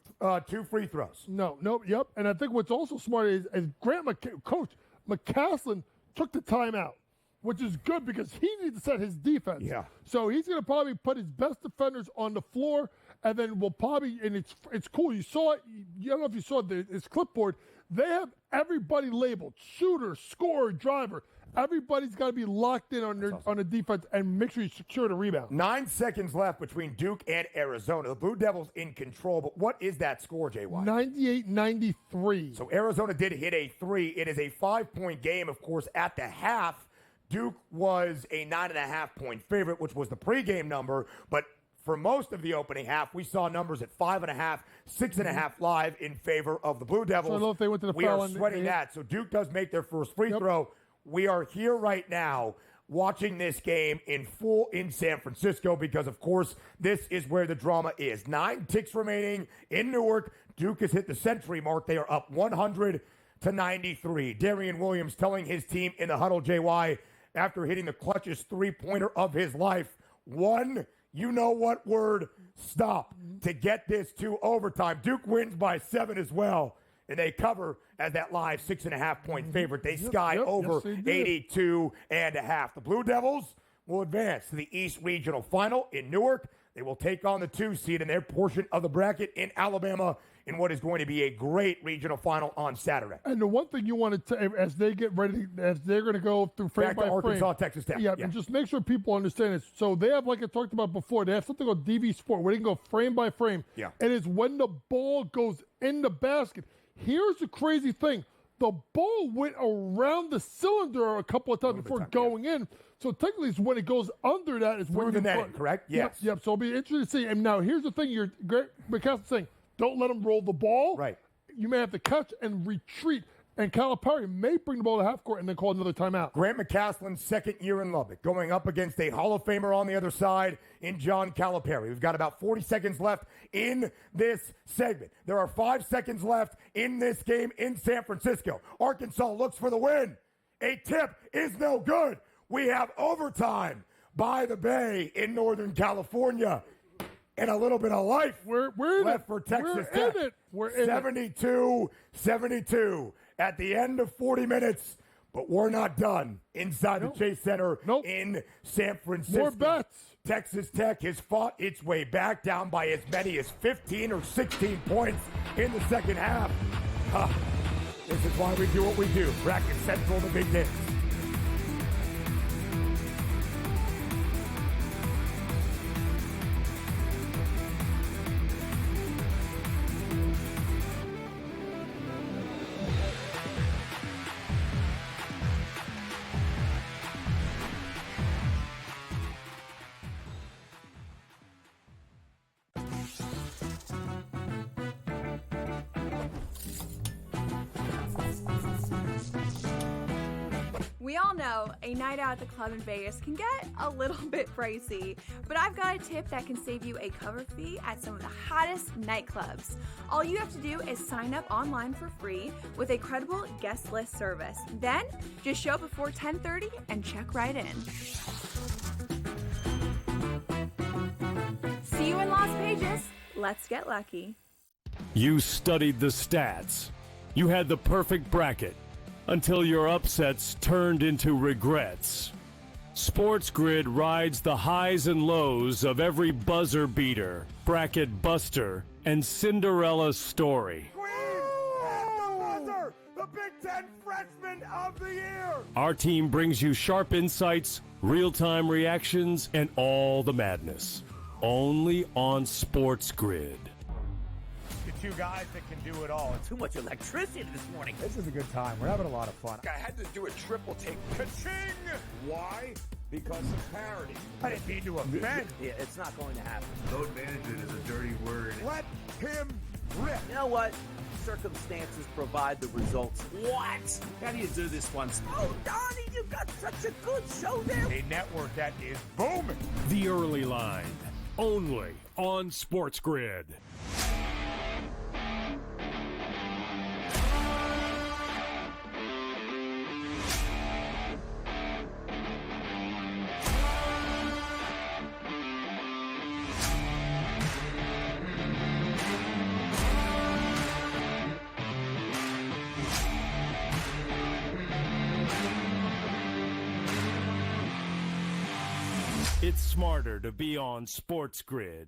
S2: 2 free throws.
S6: No, yep. And I think what's also smart is Coach McCaslin took the timeout, which is good because he needs to set his defense.
S2: Yeah.
S6: So he's going to probably put his best defenders on the floor, and then we'll probably, and it's cool. You saw it. I don't know if you saw his clipboard. They have everybody labeled: shooter, scorer, driver. Everybody's got to be locked in on the defense and make sure you secure the rebound.
S2: 9 seconds left between Duke and Arizona. The Blue Devils in control, but what is that score, JY?
S6: 98-93.
S2: So Arizona did hit a 3. It is a 5-point game, of course, at the half. Duke was a 9.5-point favorite, which was the pregame number, but for most of the opening half, we saw numbers at 5.5, 6.5 live in favor of the Blue Devils.
S6: So I don't know if they went to the
S2: we
S6: foul
S2: are sweating that. So Duke does make their first free throw. We are here right now watching this game in full in San Francisco because, of course, this is where the drama is. 9 ticks remaining in Newark. Duke has hit the century mark. They are up 100-93. Darian Williams telling his team in the huddle, JY, after hitting the clutchest three-pointer of his life, one, you know what word, stop, to get this to overtime. Duke wins by 7 as well, and they cover as that live 6.5-point favorite. They sky over 82.5. The Blue Devils will advance to the East Regional Final in Newark. They will take on the 2 seed in their portion of the bracket in Alabama in what is going to be a great regional final on Saturday.
S6: And the one thing you want to, as they get ready, as they're going to go through frame
S2: back
S6: by
S2: to Arkansas,
S6: frame,
S2: Texas Tech.
S6: Yeah, and just make sure people understand this. So they have, like I talked about before, they have something called DV Sport where they can go frame by frame.
S2: Yeah.
S6: It is when the ball goes in the basket. Here's the crazy thing. The ball went around the cylinder a couple of times before going in. So technically, it's when it goes under that is when
S2: the net, correct? Yes.
S6: Yep. So it'll be interesting to see. And now here's the thing: you're McCaslin saying, don't let them roll the ball.
S2: Right.
S6: You may have to catch and retreat. And Calipari may bring the ball to half court and then call another timeout.
S2: Grant McCaslin's second year in Lubbock, going up against a Hall of Famer on the other side in John Calipari. We've got about 40 seconds left in this segment. There are 5 seconds left in this game in San Francisco. Arkansas looks for the win. A tip is no good. We have overtime by the Bay in Northern California. And a little bit of life
S6: we're
S2: left for Texas Tech.
S6: We're in it.
S2: 72-72 at the end of 40 minutes. But we're not done inside the Chase Center in San Francisco.
S6: More bets.
S2: Texas Tech has fought its way back down by as many as 15 or 16 points in the second half. This is why we do what we do. Bracket Central, the big dance.
S10: We all know a night out at the club in Vegas can get a little bit pricey, but I've got a tip that can save you a cover fee at some of the hottest nightclubs. All you have to do is sign up online for free with a credible guest list service. Then, just show up before 10:30 and check right in. See you in Las Vegas. Let's get lucky.
S1: You studied the stats. You had the perfect bracket until your upsets turned into regrets. SportsGrid rides the highs and lows of every buzzer beater, bracket buster, and Cinderella story.
S2: The Big Ten Freshman of the Year!
S1: Our team brings you sharp insights, real-time reactions, and all the madness. Only on SportsGrid.
S2: The two guys that can do it all.
S3: Too much electricity this morning.
S2: This is a good time. We're having a lot of fun.
S4: I had to do a triple take. Ka-ching! Why? Because of parity.
S2: I didn't mean to offend.
S3: Yeah, it's not going to happen.
S5: Load management is a dirty word.
S2: Let him rip.
S3: You know what? Circumstances provide the results. What? How do you do this one? Oh, Donnie, you got such a good show there.
S2: A network that is booming.
S1: The Early Line, only on SportsGrid. It's smarter to be on SportsGrid.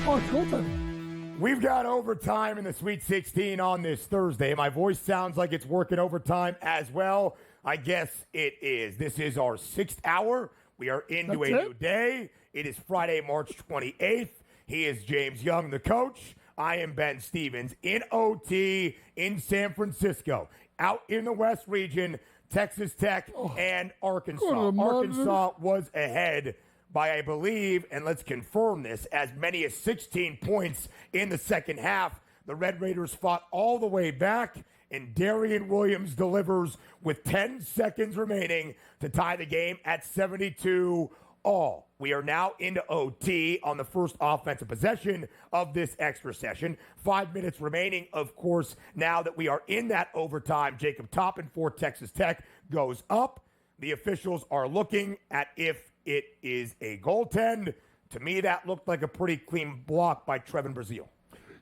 S6: Oh, it's goaltending.
S2: We've got overtime in the Sweet 16 on this Thursday. My voice sounds like it's working overtime as well. I guess it is. This is our 6th hour. We are into
S6: That's
S2: a
S6: it?
S2: new day. It is Friday, March 28th. He is James Young, the coach. I am Ben Stevens in OT in San Francisco. Out in the West region, Texas Tech and Arkansas. Arkansas was ahead by, I believe, and let's confirm this, as many as 16 points in the second half. The Red Raiders fought all the way back, and Darian Williams delivers with 10 seconds remaining to tie the game at 72 all. We are now into OT on the first offensive possession of this extra session. 5 minutes remaining, of course, now that we are in that overtime. Jacob Toppin for Texas Tech goes up. The officials are looking at if it is a goaltend. To me, that looked like a pretty clean block by Trevin Brazil.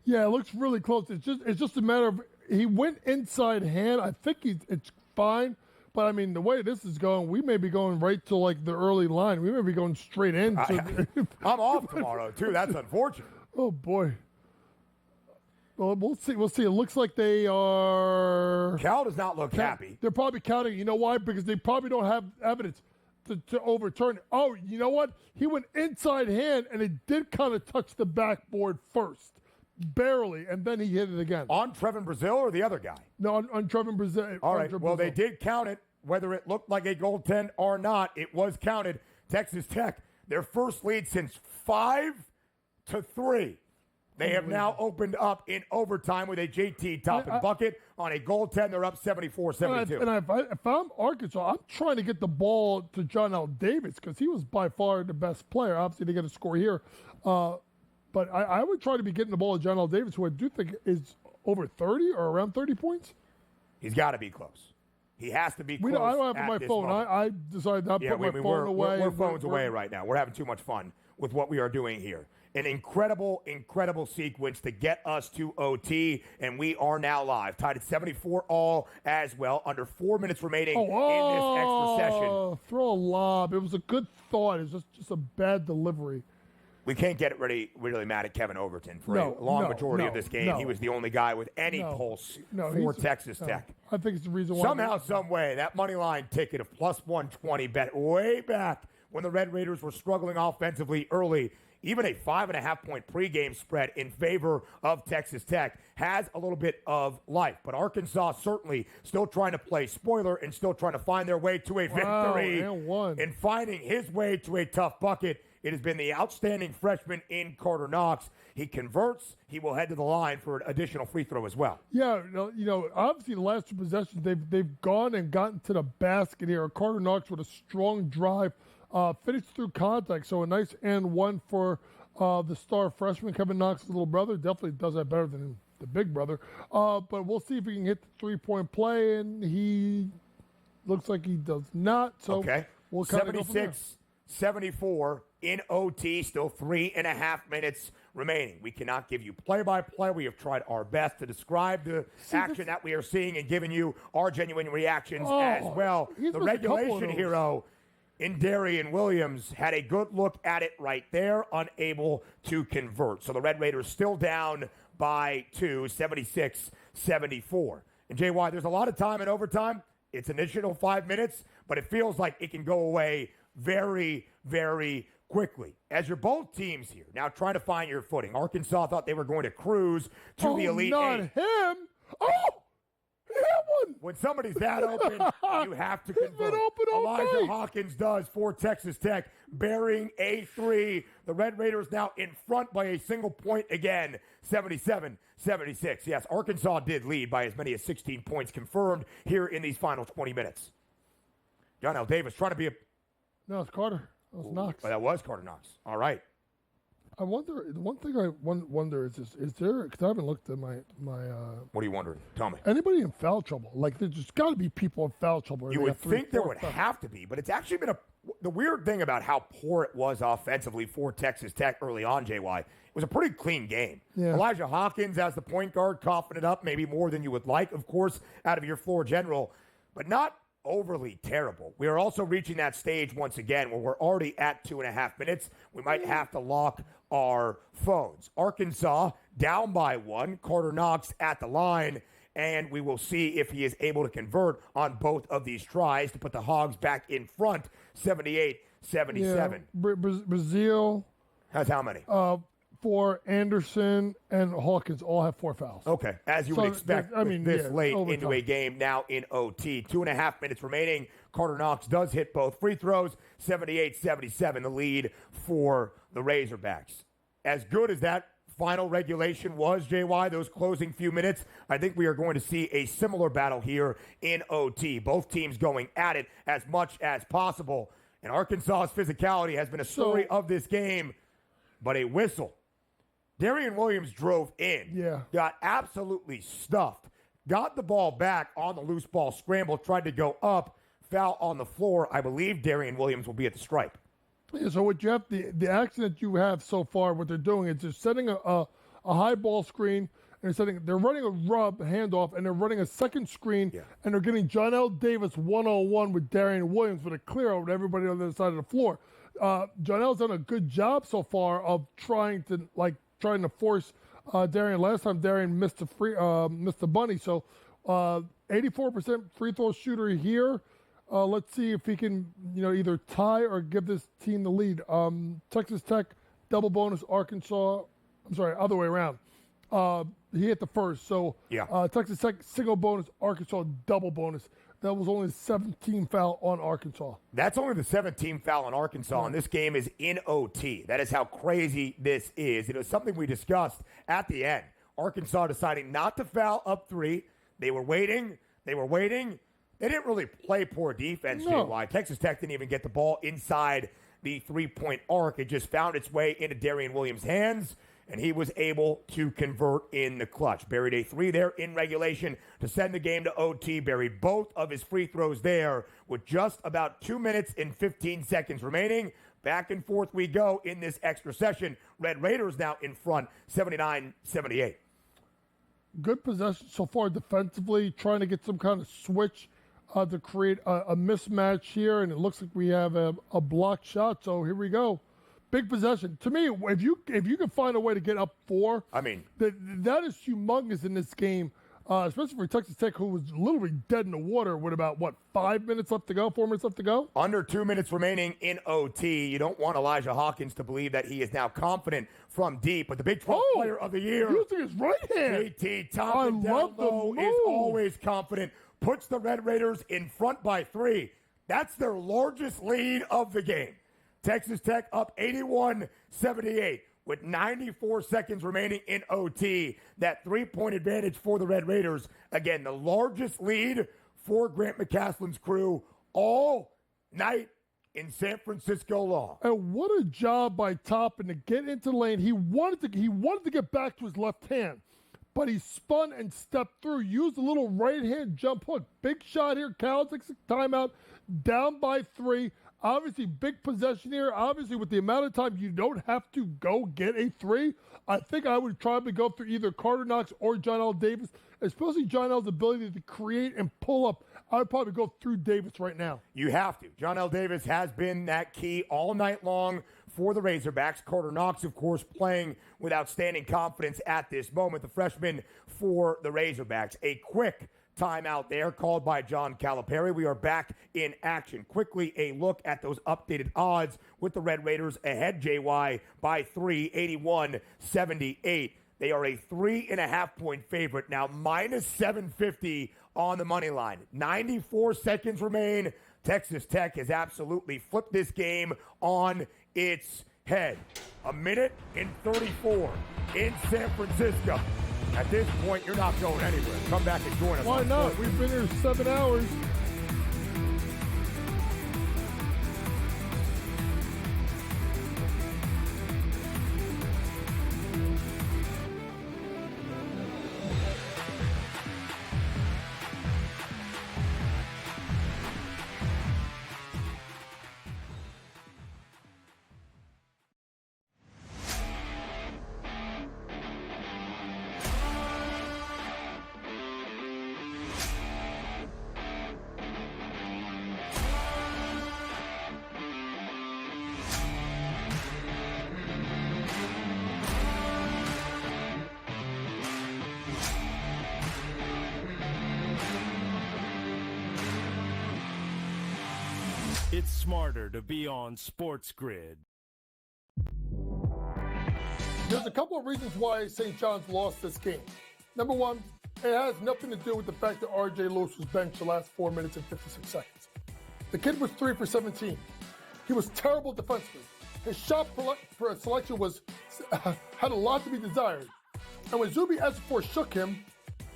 S6: Yeah, it looks really close. It's just a matter of he went inside hand. I think it's fine. But, I mean, the way this is going, we may be going right to, like, the early line. We may be going straight in.
S2: I'm off tomorrow, too. That's unfortunate.
S6: Oh, boy. Well, we'll see. We'll see. It looks like they are...
S2: Cal does not look happy.
S6: They're probably counting. You know why? Because they probably don't have evidence to overturn it. Oh, you know what? He went inside hand, and it did kind of touch the backboard first. Barely, and then he hit it again.
S2: On Trevin Brazil or the other guy?
S6: No, on Trevin Brazil.
S2: All right, well, they did count it. Whether it looked like a goaltend or not, it was counted. Texas Tech, their first lead since 5-3. They have now opened up in overtime with a JT Toppin bucket on a goaltend. They're up 74-72.
S6: And if I'm Arkansas, I'm trying to get the ball to John L. Davis because he was by far the best player. Obviously, they get a score here. But I would try to be getting the ball to John L. Davis, who I do think is over 30 or around 30 points.
S2: He's got to be close. He has to be close.
S6: I don't have my phone. I decided not to put my phone away.
S2: We're phones away right now. We're having too much fun with what we are doing here. An incredible, incredible sequence to get us to OT, and we are now live. Tied at 74 all as well, under 4 minutes remaining in this extra session.
S6: Throw a lob. It was a good thought. It was just a bad delivery.
S2: We can't get really mad at Kevin Overton for a long majority of this game. He was the only guy with any pulse for Texas Tech.
S6: I think it's the reason why.
S2: Somehow, some way, that money line ticket of plus 120 bet way back when the Red Raiders were struggling offensively early even a 5.5-point pregame spread in favor of Texas Tech has a little bit of life. But Arkansas certainly still trying to play spoiler and still trying to find their way to a victory.
S6: And one.
S2: And finding his way to a tough bucket, it has been the outstanding freshman in Carter Knox. He converts. He will head to the line for an additional free throw as well.
S6: Yeah, obviously the last two possessions, they've gone and gotten to the basket here. Carter Knox with a strong drive, finished through contact. So a nice and one for the star freshman, Kevin Knox's little brother. Definitely does that better than the big brother. But we'll see if he can hit the three-point play, and he looks like he does not. So we'll kind of go from there.
S2: 76-74 in OT, still 3.5 minutes remaining. We cannot give you play-by-play. We have tried our best to describe the action that we are seeing and giving you our genuine reactions as well. The regulation hero in Darian Williams had a good look at it right there, unable to convert. So the Red Raiders still down by 2, 76-74. And JY, there's a lot of time in overtime. It's initial 5 minutes, but it feels like it can go away very, very quickly. As you're both teams here, now trying to find your footing. Arkansas thought they were going to cruise to the Elite Eight.
S6: Him! Oh! Hit one!
S2: When somebody's that open, you have to convert. Elijah Hawkins does for Texas Tech, burying a three. The Red Raiders now in front by a single point again, 77-76. Yes, Arkansas did lead by as many as 16 points confirmed here in these final 20 minutes. John L. Davis trying to be a...
S6: No, it's Carter. That was Knox.
S2: Oh, that was Carter Knox. All right.
S6: I wonder. The one thing I wonder is there? Because I haven't looked at my.
S2: What are you wondering? Tell me.
S6: Anybody in foul trouble? Like there's just got to be people in foul trouble.
S2: You would think there would have to be, but it's actually been the weird thing about how poor it was offensively for Texas Tech early on. JY, it was a pretty clean game.
S6: Yeah.
S2: Elijah Hawkins as the point guard, coughing it up, maybe more than you would like, of course, out of your floor general, but not overly terrible. We are also reaching that stage once again where we're already at 2.5 minutes. We might have to lock our phones. Arkansas down by 1. Carter Knox at the line, and we will see if he is able to convert on both of these tries to put the Hogs back in front, 78-77.
S6: Yeah. Brazil
S2: has how many?
S6: For Anderson and Hawkins all have 4 fouls.
S2: Okay, as you would expect this late into a game now in OT. 2.5 minutes remaining. Carter Knox does hit both free throws. 78-77, the lead for the Razorbacks. As good as that final regulation was, JY, those closing few minutes, I think we are going to see a similar battle here in OT. Both teams going at it as much as possible. And Arkansas's physicality has been a story of this game, but a whistle. Darian Williams drove in, got absolutely stuffed, got the ball back on the loose ball scramble, tried to go up, foul on the floor. I believe Darian Williams will be at the stripe.
S6: Yeah, so what you have, the action that you have so far, what they're doing is they're setting a high ball screen, and they're running a rub handoff, and they're running a second screen, and they're getting John L. Davis one-on-one with Darian Williams with a clear over to everybody on the other side of the floor. John L's done a good job so far of trying to force Darian. Last time Darian missed the bunny. So 84% free throw shooter here. Let's see if he can either tie or give this team the lead. Texas Tech double bonus, Arkansas. I'm sorry, other way around. He hit the first. So Texas Tech single bonus, Arkansas double bonus. That was only the 17th foul on Arkansas.
S2: That's only the 17th foul on Arkansas, and this game is in OT. That is how crazy this is. It was something we discussed at the end. Arkansas deciding not to foul up 3. They were waiting. They didn't really play poor defense, JY. Texas Tech didn't even get the ball inside the three-point arc. It just found its way into Darian Williams' hands, and he was able to convert in the clutch. Buried a 3 there in regulation to send the game to OT. Buried both of his free throws there with just about 2 minutes and 15 seconds remaining. Back and forth we go in this extra session. Red Raiders now in front, 79-78.
S6: Good possession so far defensively, trying to get some kind of switch to create a mismatch here, and it looks like we have a blocked shot. So here we go. Big possession. To me, if you can find a way to get up 4,
S2: I mean,
S6: that is humongous in this game. especially for Texas Tech, who was literally dead in the water with about, 5 minutes left to go, 4 minutes left to go?
S2: Under 2 minutes remaining in OT. You don't want Elijah Hawkins to believe that he is now confident from deep, but the Big 12 Player of the Year,
S6: using his right hand.
S2: JT Thompson down low is always confident, puts the Red Raiders in front by 3. That's their largest lead of the game. Texas Tech up 81-78 with 94 seconds remaining in OT. That 3-point advantage for the Red Raiders. Again, the largest lead for Grant McCaslin's crew all night in San Francisco long.
S6: And what a job by Toppin to get into the lane. He wanted to get back to his left hand, but he spun and stepped through, used a little right hand jump hook. Big shot here. Cal takes a timeout, down by 3. Obviously, big possession here. Obviously, with the amount of time you don't have to go get a 3, I think I would try to go through either Carter Knox or John L. Davis, especially John L's ability to create and pull up. I would probably go through Davis right now.
S2: You have to. John L. Davis has been that key all night long for the Razorbacks. Carter Knox, of course, playing with outstanding confidence at this moment, the freshman for the Razorbacks. A quick timeout there called by John Calipari. We are back in action. Quickly, a look at those updated odds with the Red Raiders ahead, JY, by 3, 81-78. They are a 3.5-point favorite now, minus 750 on the money line. 94 seconds remain. Texas Tech has absolutely flipped this game on its head. 1:34 in San Francisco. At this point, you're not going anywhere. Come back and join us.
S6: Why not? We've been here 7 hours.
S1: It's smarter to be on SportsGrid.
S6: There's a couple of reasons why St. John's lost this game. Number one, it has nothing to do with the fact that R.J. Lewis was benched the last 4 minutes and 56 seconds. The kid was 3 for 17. He was terrible defensively. His shot selection had a lot to be desired. And when Zuby Ejiofor shook him,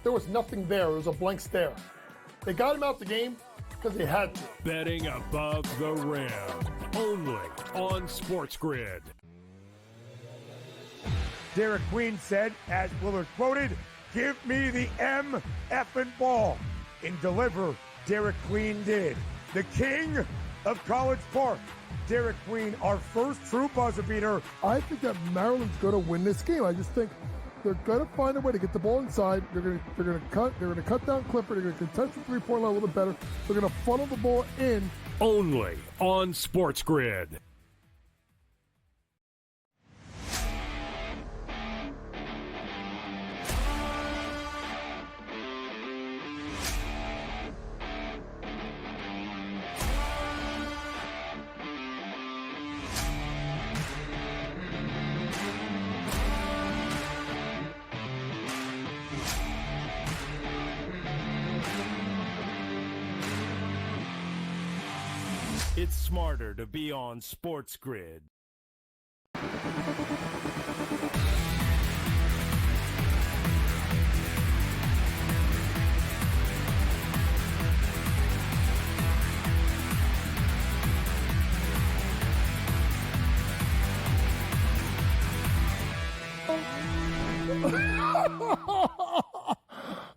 S6: there was nothing there. It was a blank stare. They got him out the game because they had to.
S1: Betting above the rim, only on SportsGrid.
S2: Derek Queen said, as Willard quoted, "Give me the effing ball." And deliver, Derek Queen did. The king of College Park, Derek Queen, our first true buzzer beater.
S6: I think that Maryland's going to win this game. I just think they're going to find a way to get the ball inside. They're going to cut down Clifford. They're going to contest the three-point line a little better. They're going to funnel the ball in.
S1: Only on SportsGrid. It's smarter to be on SportsGrid.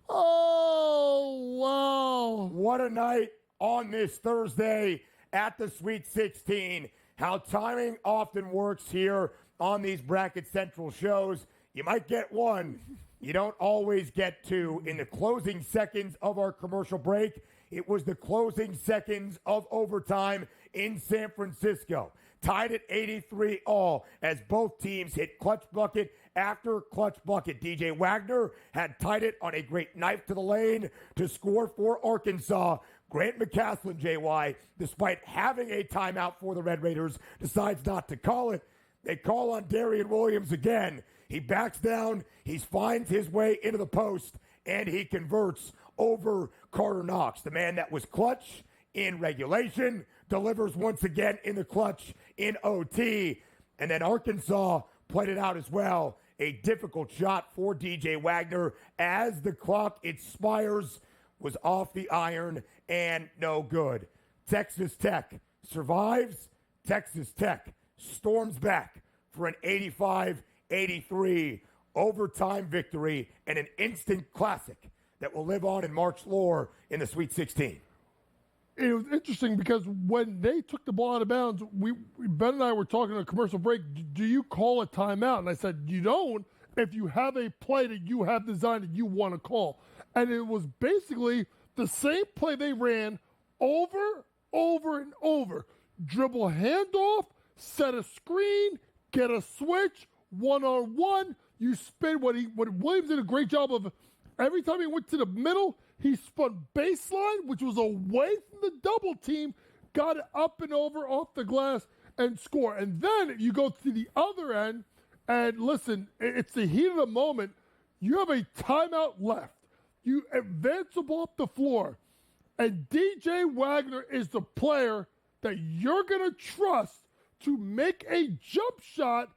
S6: Oh, wow.
S2: What a night on this Thursday at the Sweet 16. How timing often works here on these Bracket Central shows. You might get one. You don't always get two. In the closing seconds of our commercial break, it was the closing seconds of overtime in San Francisco. Tied at 83 all as both teams hit clutch bucket after clutch bucket. DJ Wagner had tied it on a great knife to the lane to score for Arkansas. Grant McCaslin, JY, despite having a timeout for the Red Raiders, decides not to call it. They call on Darian Williams again. He backs down. He finds his way into the post, and he converts over Carter Knox, the man that was clutch in regulation, delivers once again in the clutch in OT. And then Arkansas played it out as well. A difficult shot for DJ Wagner as the clock expires, was off the iron and no good. Texas Tech survives. Texas Tech storms back for an 85-83 overtime victory and an instant classic that will live on in March lore in the Sweet 16.
S6: It was interesting because when they took the ball out of bounds, Ben and I were talking on a commercial break. Do you call a timeout? And I said, you don't if you have a play that you have designed that you want to call. And it was basically the same play they ran over, and over. Dribble handoff, set a screen, get a switch, one-on-one. You spin what Williams did a great job of. Every time he went to the middle, he spun baseline, which was away from the double team, got it up and over off the glass and score. And then you go to the other end, and listen, it's the heat of the moment. You have a timeout left. You advance the ball up the floor, and DJ Wagner is the player that you're going to trust to make a jump shot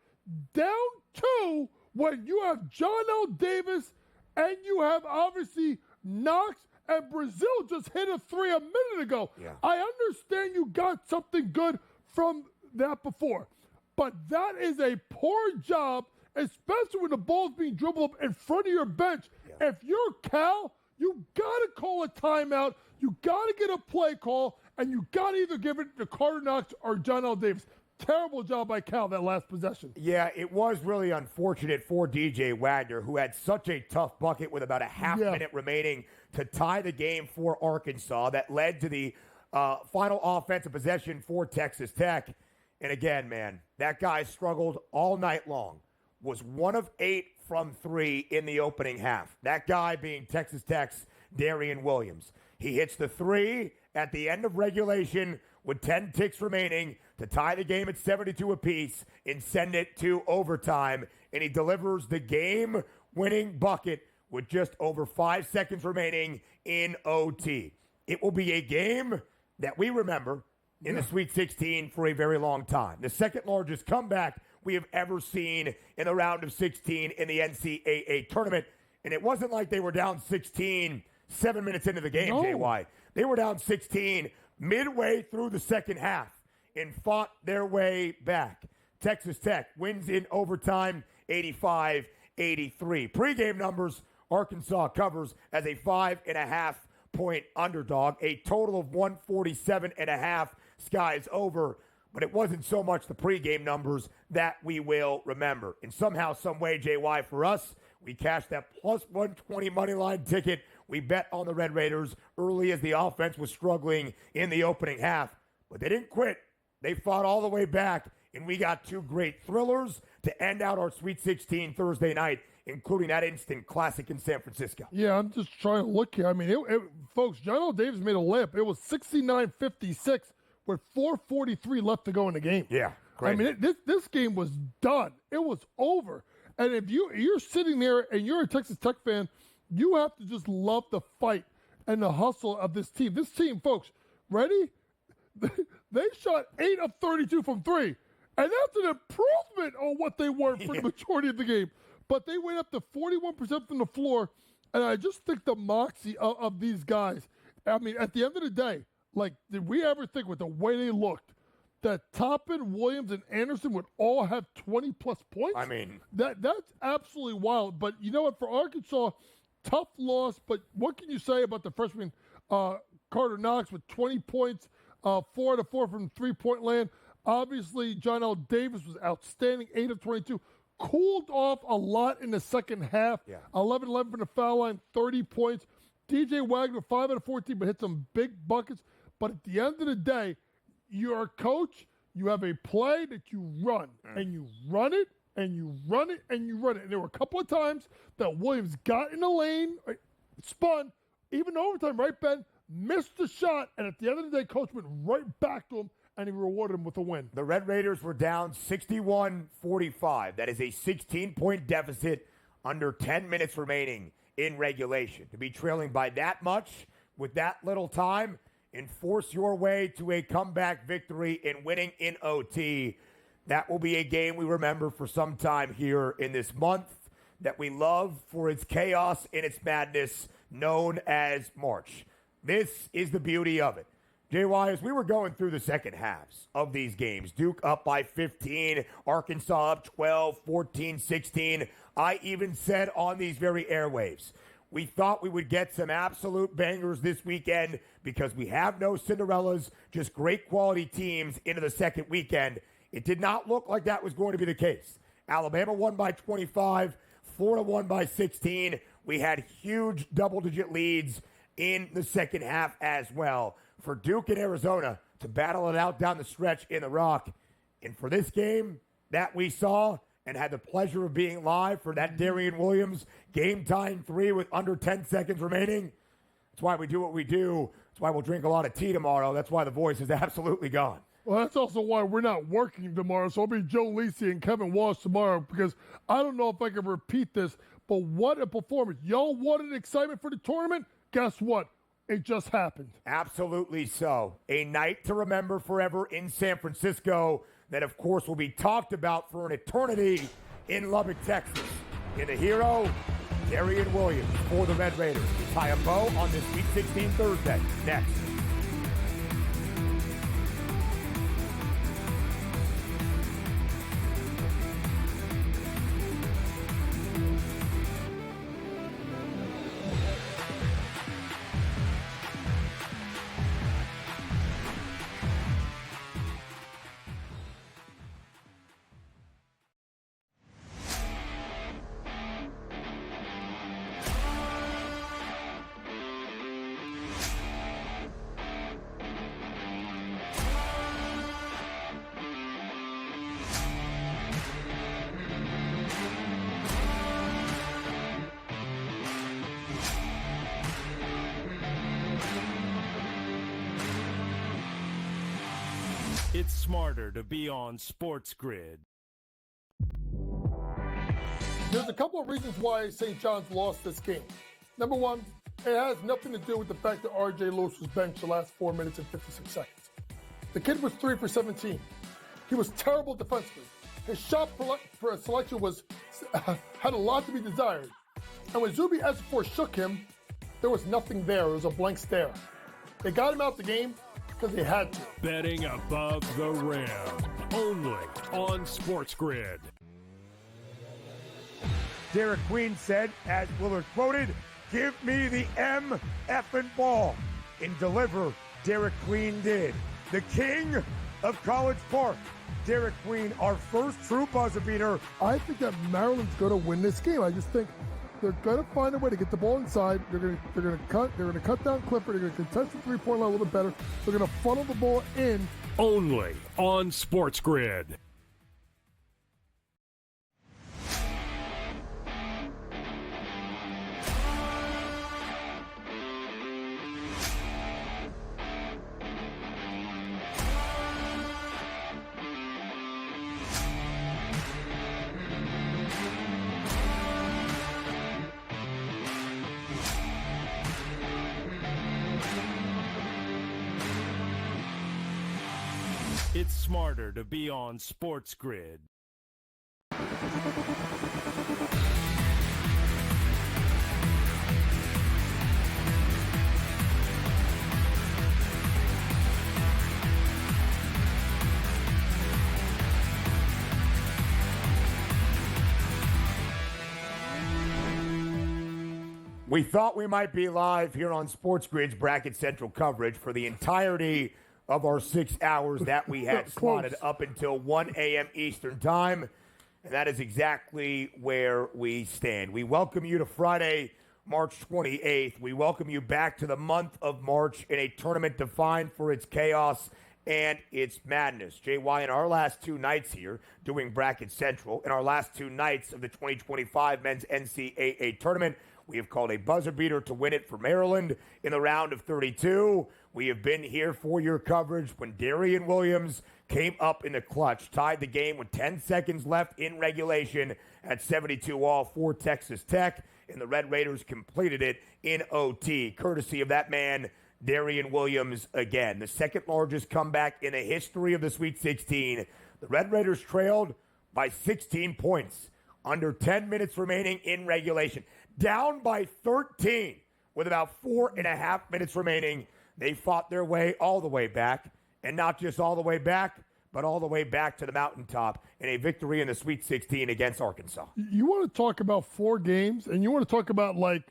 S6: down two when you have John L. Davis and you have obviously Knox, and Brazil just hit a three a minute ago.
S2: Yeah.
S6: I understand you got something good from that before, but that is a poor job, especially when the ball's being dribbled up in front of your bench. Yeah. If you're Cal, you got to call a timeout, you got to get a play call, and you got to either give it to Carter Knox or John L. Davis. Terrible job by Cal that last possession.
S2: Yeah, it was really unfortunate for DJ Wagner, who had such a tough bucket with about a half minute remaining to tie the game for Arkansas. That led to the final offensive possession for Texas Tech. And again, man, that guy struggled all night long. Was 1 of 8 from 3 in the opening half. That guy being Texas Tech's Darian Williams. He hits the 3 at the end of regulation with 10 ticks remaining to tie the game at 72 apiece and send it to overtime. And he delivers the game-winning bucket with just over 5 seconds remaining in OT. It will be a game that we remember in the Sweet 16 for a very long time. The second largest comeback we have ever seen in the round of 16 in the NCAA tournament. And it wasn't like they were down 16 7 minutes into the game, JY. They were down 16 midway through the second half and fought their way back. Texas Tech wins in overtime 85-83. Pre-game numbers, Arkansas covers as a 5.5-point underdog, a total of 147.5. Skies over, but it wasn't so much the pregame numbers that we will remember. And somehow, some way, JY, for us, we cashed that plus 120 money line ticket. We bet on the Red Raiders early as the offense was struggling in the opening half, but they didn't quit. They fought all the way back, and we got 2 great thrillers to end out our Sweet 16 Thursday night, including that instant classic in San Francisco.
S6: Yeah, I'm just trying to look here. I mean, folks, John L. Davis made a layup. It was 69-56 with 4:43 left to go in the game.
S2: Yeah, great.
S6: I mean, this game was done. It was over. And if you're sitting there and you're a Texas Tech fan, you have to just love the fight and the hustle of this team. This team, folks, ready? They shot 8 of 32 from 3. And that's an improvement on what they were for the majority of the game. But they went up to 41% from the floor. And I just think the moxie of these guys, I mean, at the end of the day, like, did we ever think with the way they looked that Toppin, Williams, and Anderson would all have 20-plus points?
S2: I mean,
S6: that's absolutely wild. But you know what? For Arkansas, tough loss. But what can you say about the freshman Carter Knox with 20 points, 4 out of 4 from three-point land? Obviously, John L. Davis was outstanding, 8 of 22. Cooled off a lot in the second half. 11-11 from the foul line, 30 points. DJ Wagner, 5 out of 14, but hit some big buckets. But at the end of the day, you're a coach. You have a play that you run, and you run it and you run it and you run it. And there were a couple of times that Williams got in the lane, spun, even overtime, right, Ben? Missed the shot, and at the end of the day, Coach went right back to him, and he rewarded him with a win.
S2: The Red Raiders were down 61-45. That is a 16-point deficit under 10 minutes remaining in regulation. To be trailing by that much with that little time and force your way to a comeback victory and winning in OT, that will be a game we remember for some time here in this month that we love for its chaos and its madness, known as March. This is the beauty of it. JY, as we were going through the second halves of these games, Duke up by 15, Arkansas up 12, 14, 16. I even said on these very airwaves, we thought we would get some absolute bangers this weekend because we have no Cinderellas, just great quality teams into the second weekend. It did not look like that was going to be the case. Alabama won by 25, Florida won by 16. We had huge double-digit leads in the second half as well for Duke and Arizona to battle it out down the stretch in the Rock. And for this game that we saw and had the pleasure of being live for that Darian Williams game-tying three with under 10 seconds remaining, that's why we do what we do. That's why we'll drink a lot of tea tomorrow. That's why the voice is absolutely gone.
S6: Well, that's also why we're not working tomorrow. So it'll be Joe Lisi and Kevin Walsh tomorrow because I don't know if I can repeat this, but what a performance. Y'all wanted excitement for the tournament? Guess what? It just happened.
S2: Absolutely so. A night to remember forever in San Francisco that, of course, will be talked about for an eternity in Lubbock, Texas. In the hero, Darian Williams for the Red Raiders. To tie a bow on this Week 16 Thursday. Next.
S1: It's smarter to be on SportsGrid.
S6: There's a couple of reasons why St. John's lost this game. Number one, it has nothing to do with the fact that R.J. Lewis was benched the last 4 minutes and 56 seconds. The kid was 3 for 17. He was terrible defensively. His shot selection had a lot to be desired. And when Zuby Ejiofor shook him, there was nothing there. It was a blank stare. They got him out the game because they had to.
S1: Betting above the rim. Only on SportsGrid.
S2: Derek Queen said, as Willard quoted, "Give me the effing ball." And deliver, Derek Queen did. The king of College Park. Derek Queen, our first true buzzer beater.
S6: I think that Maryland's going to win this game. I just think they're going to find a way to get the ball inside. They're going to cut down Clifford. They're going to contest the three-point line a little bit better. They're going to funnel the ball in.
S1: Only on SportsGrid. It's smarter to be on SportsGrid.
S2: We thought we might be live here on SportsGrid's Bracket Central coverage for the entirety of our 6 hours that we had slotted up until 1 a.m. Eastern Time. And that is exactly where we stand. We welcome you to Friday, March 28th. We welcome you back to the month of March in a tournament defined for its chaos and it's madness. JY, in our last 2 nights here doing Bracket Central, in our last 2 nights of the 2025 Men's NCAA Tournament, we have called a buzzer beater to win it for Maryland in the round of 32. We have been here for your coverage when Darian Williams came up in the clutch, tied the game with 10 seconds left in regulation at 72-all for Texas Tech, and the Red Raiders completed it in OT, courtesy of that man, Darian Williams again. The second largest comeback in the history of the Sweet 16. The Red Raiders trailed by 16 points, under 10 minutes remaining in regulation. Down by 13 with about 4.5 minutes remaining. They fought their way all the way back, and not just all the way back, but all the way back to the mountaintop in a victory in the Sweet 16 against Arkansas.
S6: You want to talk about 4 games, and you want to talk about, like,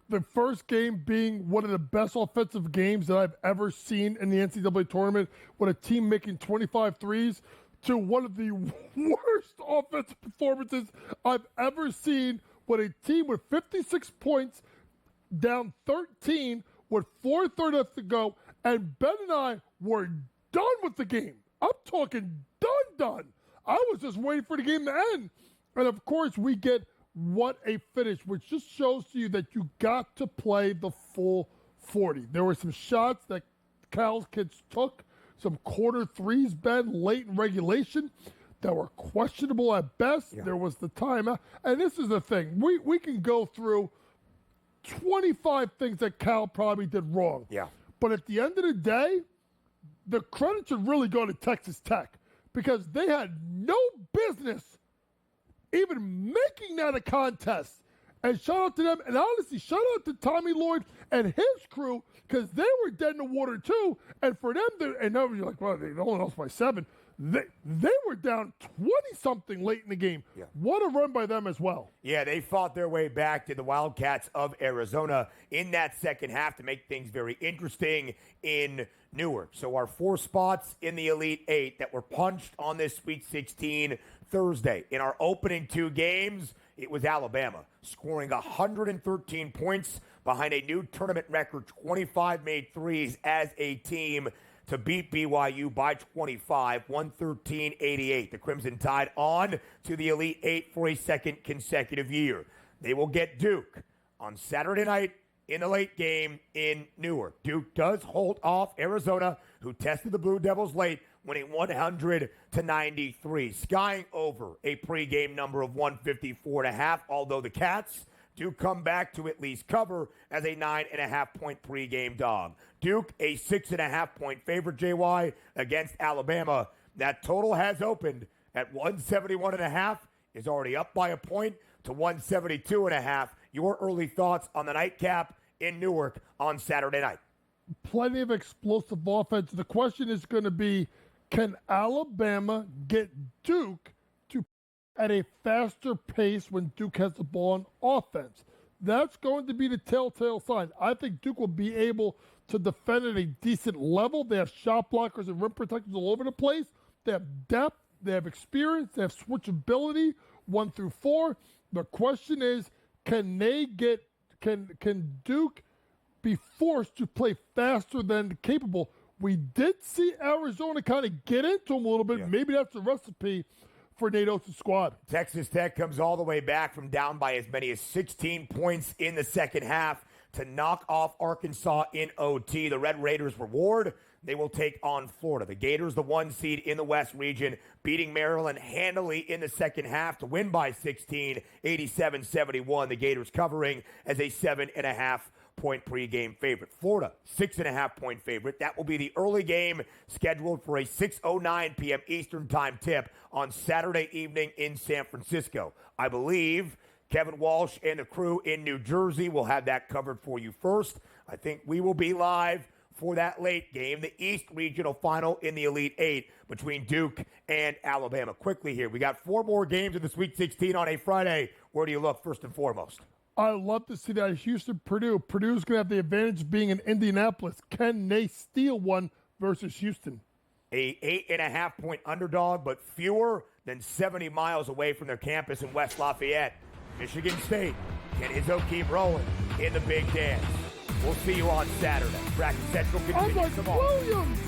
S6: the first game being one of the best offensive games that I've ever seen in the NCAA tournament, with a team making 25 threes, to one of the worst offensive performances I've ever seen, with a team with 56 points, down 13, with 4:30 left to go, and Ben and I were done with the game. I'm talking done. I was just waiting for the game to end. And, of course, we get what a finish, which just shows to you that you got to play the full 40. There were some shots that Cal's kids took, some quarter threes, Ben, late in regulation, that were questionable at best. Yeah. There was the timeout. And this is the thing. We can go through 25 things that Cal probably did wrong.
S2: Yeah.
S6: But at the end of the day, the credit should really go to Texas Tech, because they had no business even making that a contest. And shout out to them. And honestly, shout out to Tommy Lloyd and his crew, because they were dead in the water too. And for them, and now you're like, well, they only lost by 7. They were down 20-something late in the game. Yeah. What a run by them as well.
S2: Yeah, they fought their way back to the Wildcats of Arizona in that second half to make things very interesting in Newark. So our 4 spots in the Elite 8 that were punched on this Sweet 16 Thursday. In our opening 2 games, it was Alabama, scoring 113 points behind a new tournament record 25 made threes as a team to beat BYU by 25, 113-88. The Crimson Tide on to the Elite 8 for a second consecutive year. They will get Duke on Saturday night in the late game in Newark. Duke does hold off Arizona, who tested the Blue Devils late, winning 100-93, skying over a pregame number of 154.5, although the Cats do come back to at least cover as a 9.5-point pregame dog. Duke, a 6.5-point favorite, JY, against Alabama. That total has opened at 171.5, is already up by a point to 172.5. Your early thoughts on the nightcap in Newark on Saturday night?
S6: Plenty of explosive offense. The question is going to be, can Alabama get Duke to at a faster pace when Duke has the ball on offense? That's going to be the telltale sign. I think Duke will be able to defend at a decent level. They have shot blockers and rim protectors all over the place. They have depth. They have experience. They have switchability 1 through 4. The question is, can Duke be forced to play faster than capable? We did see Arizona kind of get into them a little bit. Yeah. Maybe that's the recipe for Nate Oates' squad.
S2: Texas Tech comes all the way back from down by as many as 16 points in the second half to knock off Arkansas in OT. The Red Raiders reward, they will take on Florida. The Gators, the 1 seed in the West region, beating Maryland handily in the second half to win by 16, 87-71. The Gators covering as a 7.5-point pregame favorite. Florida, 6.5-point favorite. That will be the early game scheduled for a 6:09 p.m. Eastern time tip on Saturday evening in San Francisco. I believe Kevin Walsh and the crew in New Jersey will have that covered for you first. I think we will be live for that late game, the East Regional Final in the Elite 8 between Duke and Alabama. Quickly here, we got 4 more games in the Sweet 16 on a Friday. Where do you look first and foremost?
S6: I love to see that Houston-Purdue. Purdue's going to have the advantage of being in Indianapolis. Can they steal one versus Houston?
S2: A 8.5-point underdog, but fewer than 70 miles away from their campus in West Lafayette. Michigan State, can Izzo keep rolling in the big dance? We'll see you on Saturday. Bracket Central continues tomorrow.
S6: Williams!